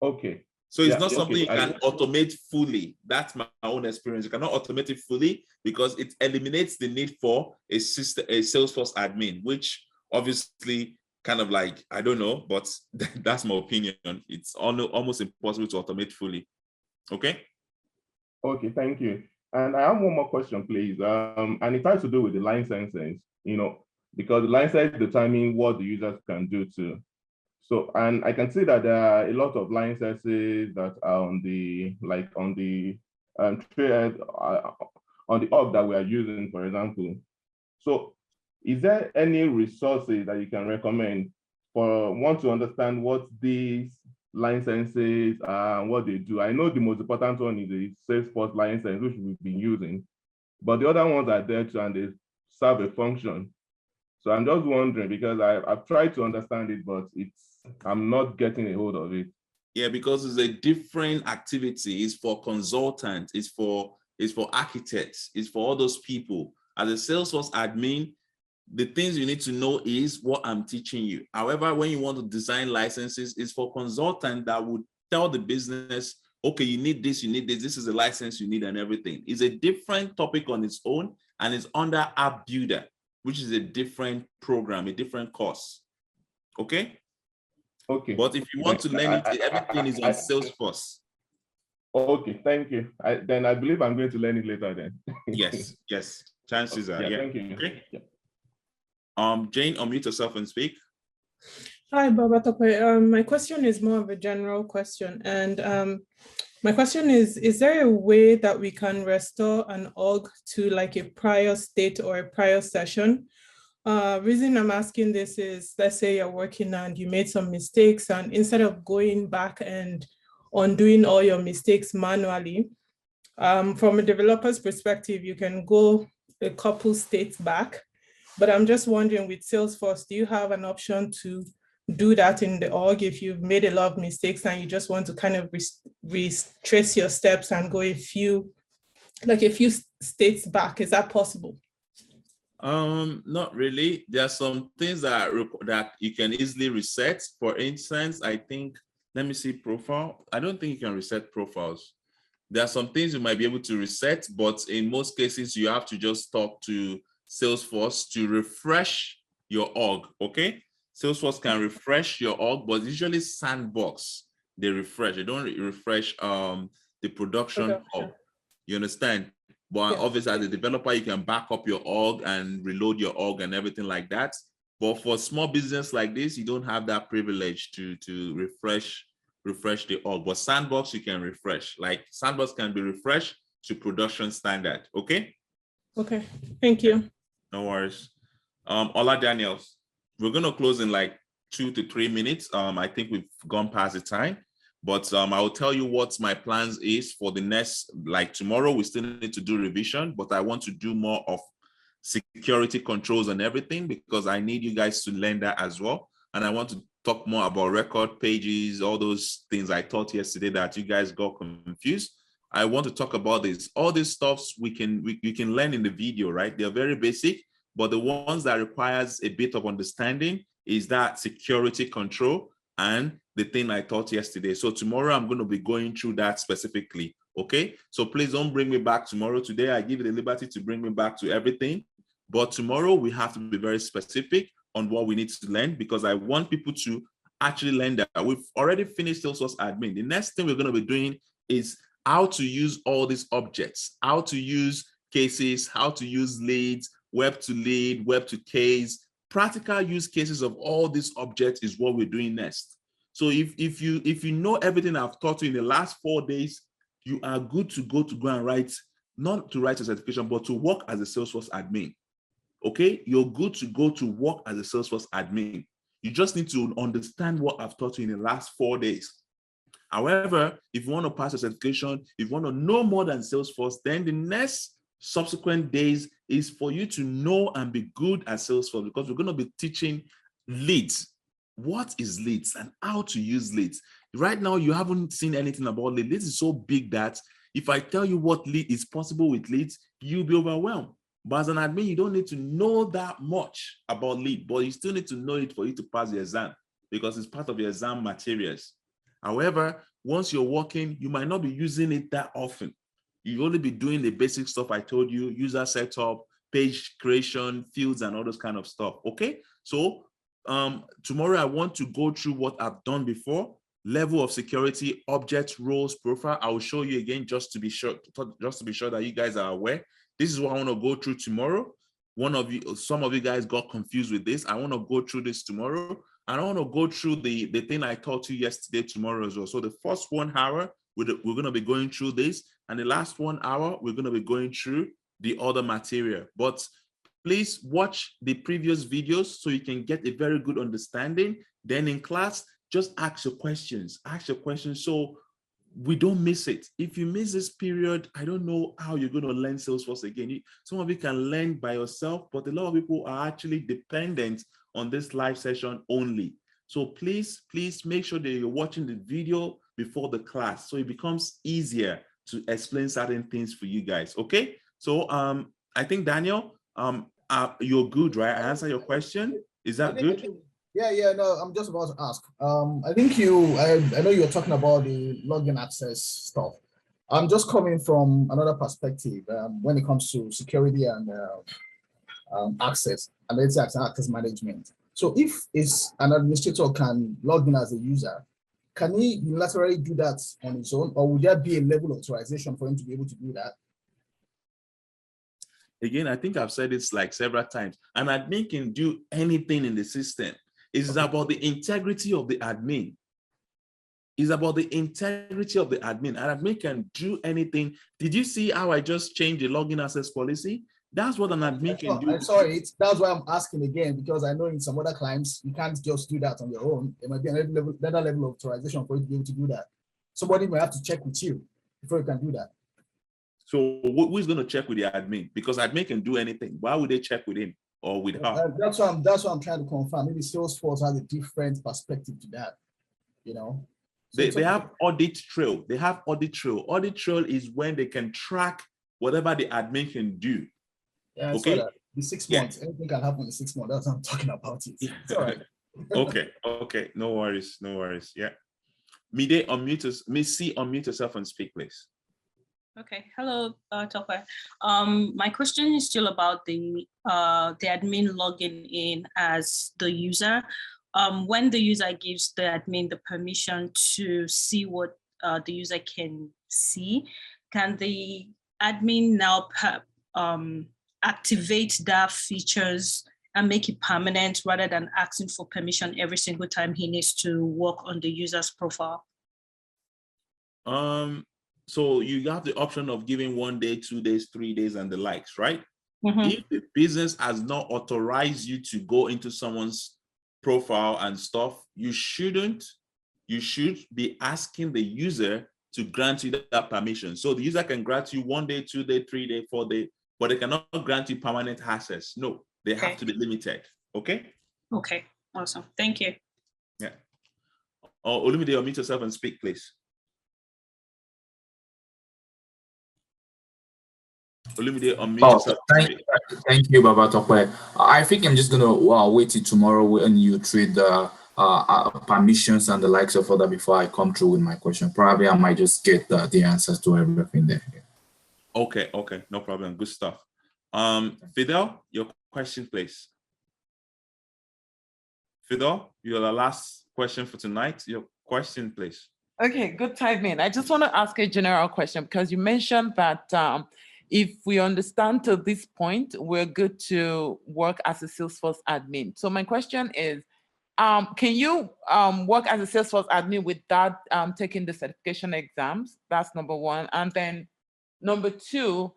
Okay. So it's Yeah, not something okay. you can automate fully. That's my own experience. You cannot automate it fully because it eliminates the need for a Salesforce admin, which obviously kind of like, I don't know, but that's my opinion. It's almost impossible to automate fully. Okay? Okay, thank you. And I have one more question, please. And it has to do with the licenses, because the license determine what the users can do too. So, and I can see that there are a lot of licenses that are on the org that we are using, for example. So, is there any resources that you can recommend for one to understand what these licenses are and what they do? I know the most important one is the Salesforce license, which we've been using, but the other ones are there too, and they serve a function. So I'm just wondering, because I've tried to understand it, but I'm not getting a hold of it. Yeah, because it's a different activity. It's for consultants, it's for architects, it's for all those people. As a Salesforce admin, the things you need to know is what I'm teaching you. However, when you want to design licenses, it's for consultants that would tell the business, okay, you need this, this is a license you need and everything. It's a different topic on its own, and it's under App Builder, which is a different program, a different course. Okay? Okay. But if you want to learn it, everything is on Salesforce. Okay, thank you. Then I believe I'm going to learn it later then. Yes, yes. Chances are, yeah. Thank you. Okay. Yeah. Jane, unmute yourself and speak. Hi, Babatope. My question is more of a general question. And my question is there a way that we can restore an org to like a prior state or a prior session? Reason I'm asking this is, let's say you're working and you made some mistakes, and instead of going back and undoing all your mistakes manually, from a developer's perspective, you can go a couple states back. But I'm just wondering, with Salesforce, do you have an option to do that in the org if you've made a lot of mistakes and you just want to kind of retrace your steps and go a few states back? Is that possible? Not really. There are some things that you can easily reset. For instance, I think, let me see profile. I don't think you can reset profiles. There are some things you might be able to reset, but in most cases, you have to just talk to Salesforce to refresh your org, okay? Salesforce can refresh your org, but usually Sandbox, they refresh. They don't refresh the production org. You understand? But obviously, as a developer, you can back up your org and reload your org and everything like that. But for small business like this, you don't have that privilege to refresh the org. But Sandbox, you can refresh. Like Sandbox can be refreshed to production standard. Okay? Okay, thank you. No worries. Ola Daniels, we're going to close in like 2 to 3 minutes. I think we've gone past the time. But I will tell you what my plans is for the next, like tomorrow, we still need to do revision, but I want to do more of security controls and everything because I need you guys to learn that as well. And I want to talk more about record pages, all those things I taught yesterday that you guys got confused. I want to talk about this. All these stuffs you can learn in the video, right? They're very basic, but the ones that requires a bit of understanding is that security control and the thing I taught yesterday. So tomorrow I'm going to be going through that specifically. Okay. So please don't bring me back tomorrow. Today I give you the liberty to bring me back to everything. But tomorrow we have to be very specific on what we need to learn because I want people to actually learn that. We've already finished Salesforce admin. The next thing we're going to be doing is how to use all these objects, how to use cases, how to use leads, web to lead, web to case, practical use cases of all these objects is what we're doing next. So if you know everything I've taught you in the last 4 days, you are good to go and write, not to write a certification, but to work as a Salesforce admin. Okay, you're good to go to work as a Salesforce admin. You just need to understand what I've taught you in the last 4 days. However, if you want to pass a certification, if you want to know more than Salesforce, then the next subsequent days is for you to know and be good at Salesforce, because we're going to be teaching leads. What is leads and how to use leads? Right now, you haven't seen anything about leads. Leads is so big that if I tell you what lead is possible with leads, you'll be overwhelmed. But as an admin, you don't need to know that much about lead, but you still need to know it for you to pass the exam, because it's part of your exam materials. However, once you're working, you might not be using it that often. You only be doing the basic stuff I told you, user setup, page creation, fields, and all those kind of stuff. Okay, so tomorrow I want to go through what I've done before: level of security, object, roles, profile. I will show you again just to be sure that you guys are aware. This is what I want to go through tomorrow. Some of you guys got confused with this. I want to go through this tomorrow. And I want to go through the thing I taught you yesterday tomorrow as well. So the first 1 hour, we're going to be going through this. And the last 1 hour, we're going to be going through the other material. But please watch the previous videos so you can get a very good understanding. Then in class, just ask your questions. Ask your questions so we don't miss it. If you miss this period, I don't know how you're going to learn Salesforce again. Some of you can learn by yourself, but a lot of people are actually dependent on this live session only. So please make sure that you're watching the video before the class, so it becomes easier to explain certain things for you guys. Okay, so I think Daniel, you're good, right? I answered your question. Is that good? Yeah, no, I'm just about to ask. I think I know you're talking about the login access stuff. I'm just coming from another perspective when it comes to security and access, analytics and access management. So if an administrator can log in as a user, can he unilaterally do that on his own, or would there be a level of authorization for him to be able to do that? Again, I think I've said this like several times. An admin can do anything in the system. It's about the integrity of the admin. It's about the integrity of the admin. An admin can do anything. Did you see how I just changed the login access policy? That's what an admin can do. I'm sorry, that's why I'm asking again, because I know in some other clients, you can't just do that on your own. There might be another level of authorization for you to be able to do that. Somebody may have to check with you before you can do that. So who's going to check with the admin? Because admin can do anything. Why would they check with him or with her? That's what I'm trying to confirm. Maybe Salesforce has a different perspective to that, you know? They have audit trail. They have audit trail. Audit trail is when they can track whatever the admin can do. Yeah, okay. The 6 months, anything can happen in 6 months. That's what I'm talking about. It's all right. Okay. No worries. Yeah. Mide, unmute yourself and speak, please. Okay. Hello, Topper. My question is still about the admin logging in as the user. When the user gives the admin the permission to see what the user can see, can the admin now activate that features and make it permanent rather than asking for permission every single time he needs to work on the user's profile? So you have the option of giving 1 day, 2 days, 3 days, and the likes, right? Mm-hmm. If the business has not authorized you to go into someone's profile and stuff, you should be asking the user to grant you that permission. So the user can grant you 1 day, 2 day, 3 day, 4 day, but they cannot grant you permanent access. No, they have to be limited. Okay? Okay, awesome. Thank you. Yeah. Olumide, unmute yourself and speak, please. Olumide, unmute yourself. Thank you, Babatope. I think I'm just going to wait till tomorrow when you treat the permissions and the likes of other before I come through with my question. Probably I might just get the answers to everything there. Okay, no problem. Good stuff. Fidel, your question, please. Fidel, you're the last question for tonight. Your question, please. Okay, good timing. I just want to ask a general question because you mentioned that if we understand to this point, we're good to work as a Salesforce admin. So my question is, can you work as a Salesforce admin without taking the certification exams? That's number one. And then number two,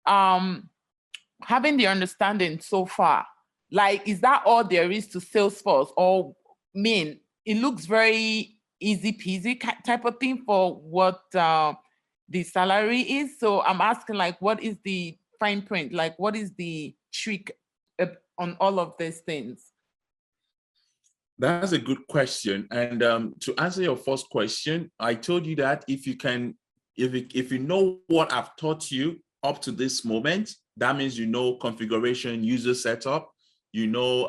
having the understanding so far, like, is that all there is to Salesforce? Or, it looks very easy peasy type of thing for what the salary is. So I'm asking, like, what is the fine print? Like, what is the trick on all of these things? That's a good question. And to answer your first question, I told you that if you know what I've taught you up to this moment, that means you know configuration, user setup, you know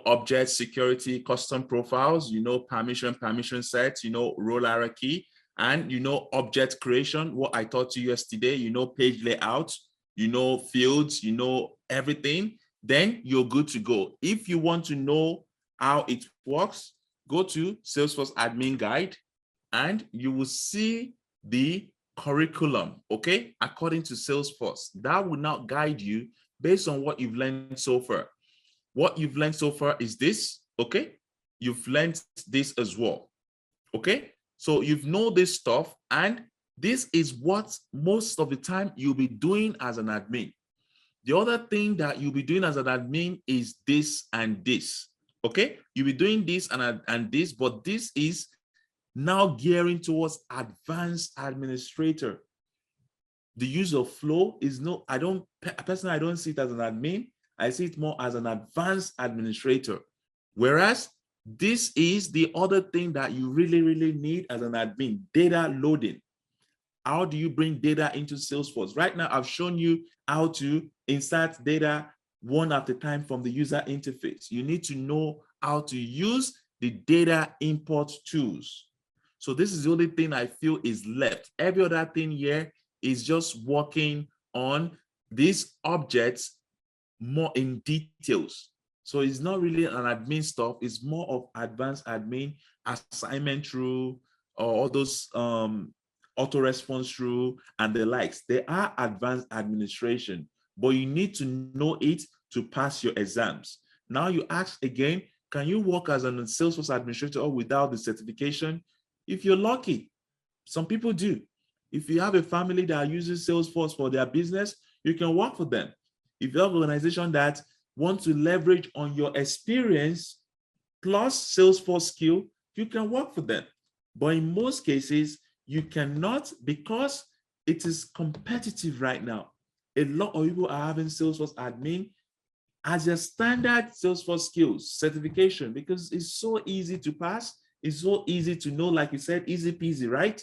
object security, custom profiles, you know permission sets, you know role hierarchy, and you know object creation, what I taught you yesterday, you know page layout, you know fields, you know everything, then you're good to go. If you want to know how it works, go to Salesforce Admin Guide and you will see the curriculum, okay, according to Salesforce. That will now guide you based on what you've learned so far. What you've learned so far is this, okay? You've learned this as well, okay? So you've known this stuff, and this is what most of the time you'll be doing as an admin. The other thing that you'll be doing as an admin is this and this, okay? You'll be doing this and this, but this is now gearing towards advanced administrator. The use of flow is no, I don't see it as an admin. I see it more as an advanced administrator. Whereas this is the other thing that you really, really need as an admin, data loading. How do you bring data into Salesforce? Right now, I've shown you how to insert data one at a time from the user interface. You need to know how to use the data import tools. So this is the only thing I feel is left. Every other thing here is just working on these objects more in details. So it's not really an admin stuff. It's more of advanced admin, assignment through, or all those auto response through and the likes. They are advanced administration, but you need to know it to pass your exams. Now you ask again, can you work as a Salesforce administrator or without the certification? If you're lucky, some people do. If you have a family that uses Salesforce for their business, you can work for them. If you have an organization that wants to leverage on your experience plus Salesforce skill, you can work for them. But in most cases, you cannot, because it is competitive right now. A lot of people are having Salesforce admin as a standard Salesforce skills certification because it's so easy to pass. It's so easy to know, like you said, easy peasy, right?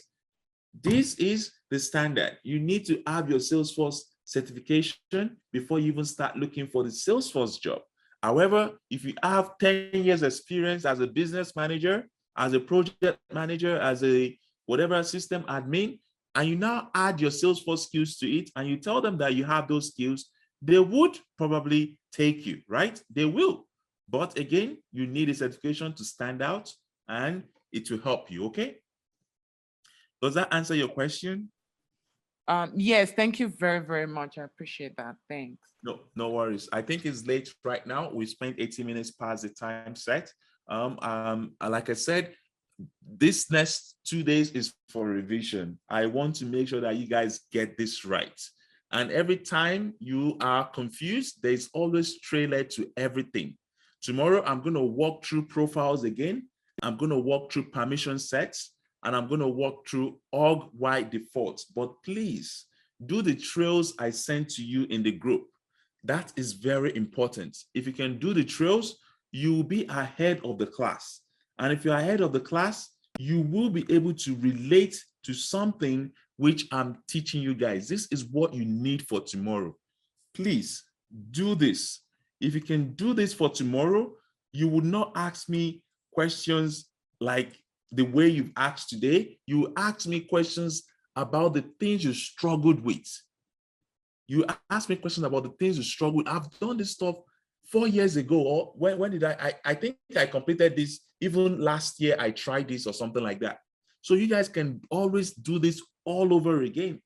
This is the standard. You need to have your Salesforce certification before you even start looking for the Salesforce job. However, if you have 10 years experience as a business manager, as a project manager, as a whatever system admin, and you now add your Salesforce skills to it, and you tell them that you have those skills, they would probably take you, right? They will. But again, you need a certification to stand out, and it will help you, okay? Does that answer your question? Yes, thank you very, very much. I appreciate that. Thanks. No worries. I think it's late right now. We spent 80 minutes past the time set. Like I said, this next 2 days is for revision. I want to make sure that you guys get this right. And every time you are confused, there's always trailer to everything. Tomorrow, I'm going to walk through profiles again. I'm going to walk through permission sets, and I'm going to walk through org-wide defaults. But please do the trails I sent to you in the group. That is very important. If you can do the trails, you will be ahead of the class. And if you're ahead of the class, you will be able to relate to something which I'm teaching you guys. This is what you need for tomorrow. Please do this. If you can do this for tomorrow, you would not ask me questions like the way you've asked today. You ask me questions about the things you struggled with. You ask me questions about the things you struggled with. I've done this stuff 4 years ago, or when did I think I completed this even last year. I tried this or something like that. So you guys can always do this all over again.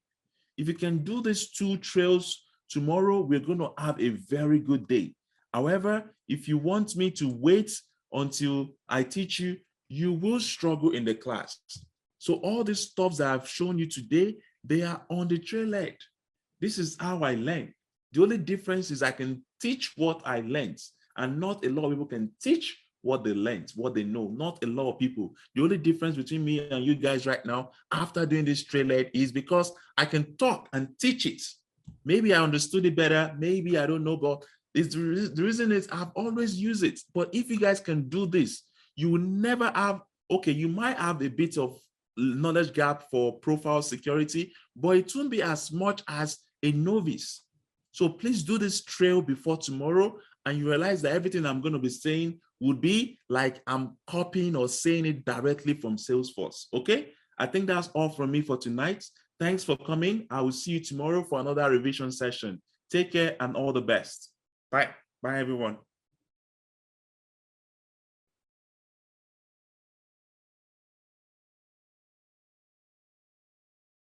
If you can do these 2 trails tomorrow, we're going to have a very good day. However, if you want me to wait until I teach you, you will struggle in the class. So all these stuff that I've shown you today, they are on the trailhead. This is how I learn. The only difference is I can teach what I learned, and not a lot of people can teach what they learned, what they know. Not a lot of people. The only difference between me and you guys right now after doing this trailhead is because I can talk and teach it. Maybe I understood it better, maybe I don't know, but the reason is I've always used it. But if you guys can do this, you will never have, okay, you might have a bit of knowledge gap for profile security, but it won't be as much as a novice. So please do this trail before tomorrow, and you realize that everything I'm going to be saying would be like I'm copying or saying it directly from Salesforce. Okay, I think that's all from me for tonight. Thanks for coming. I will see you tomorrow for another revision session. Take care and all the best. Bye. Bye, everyone.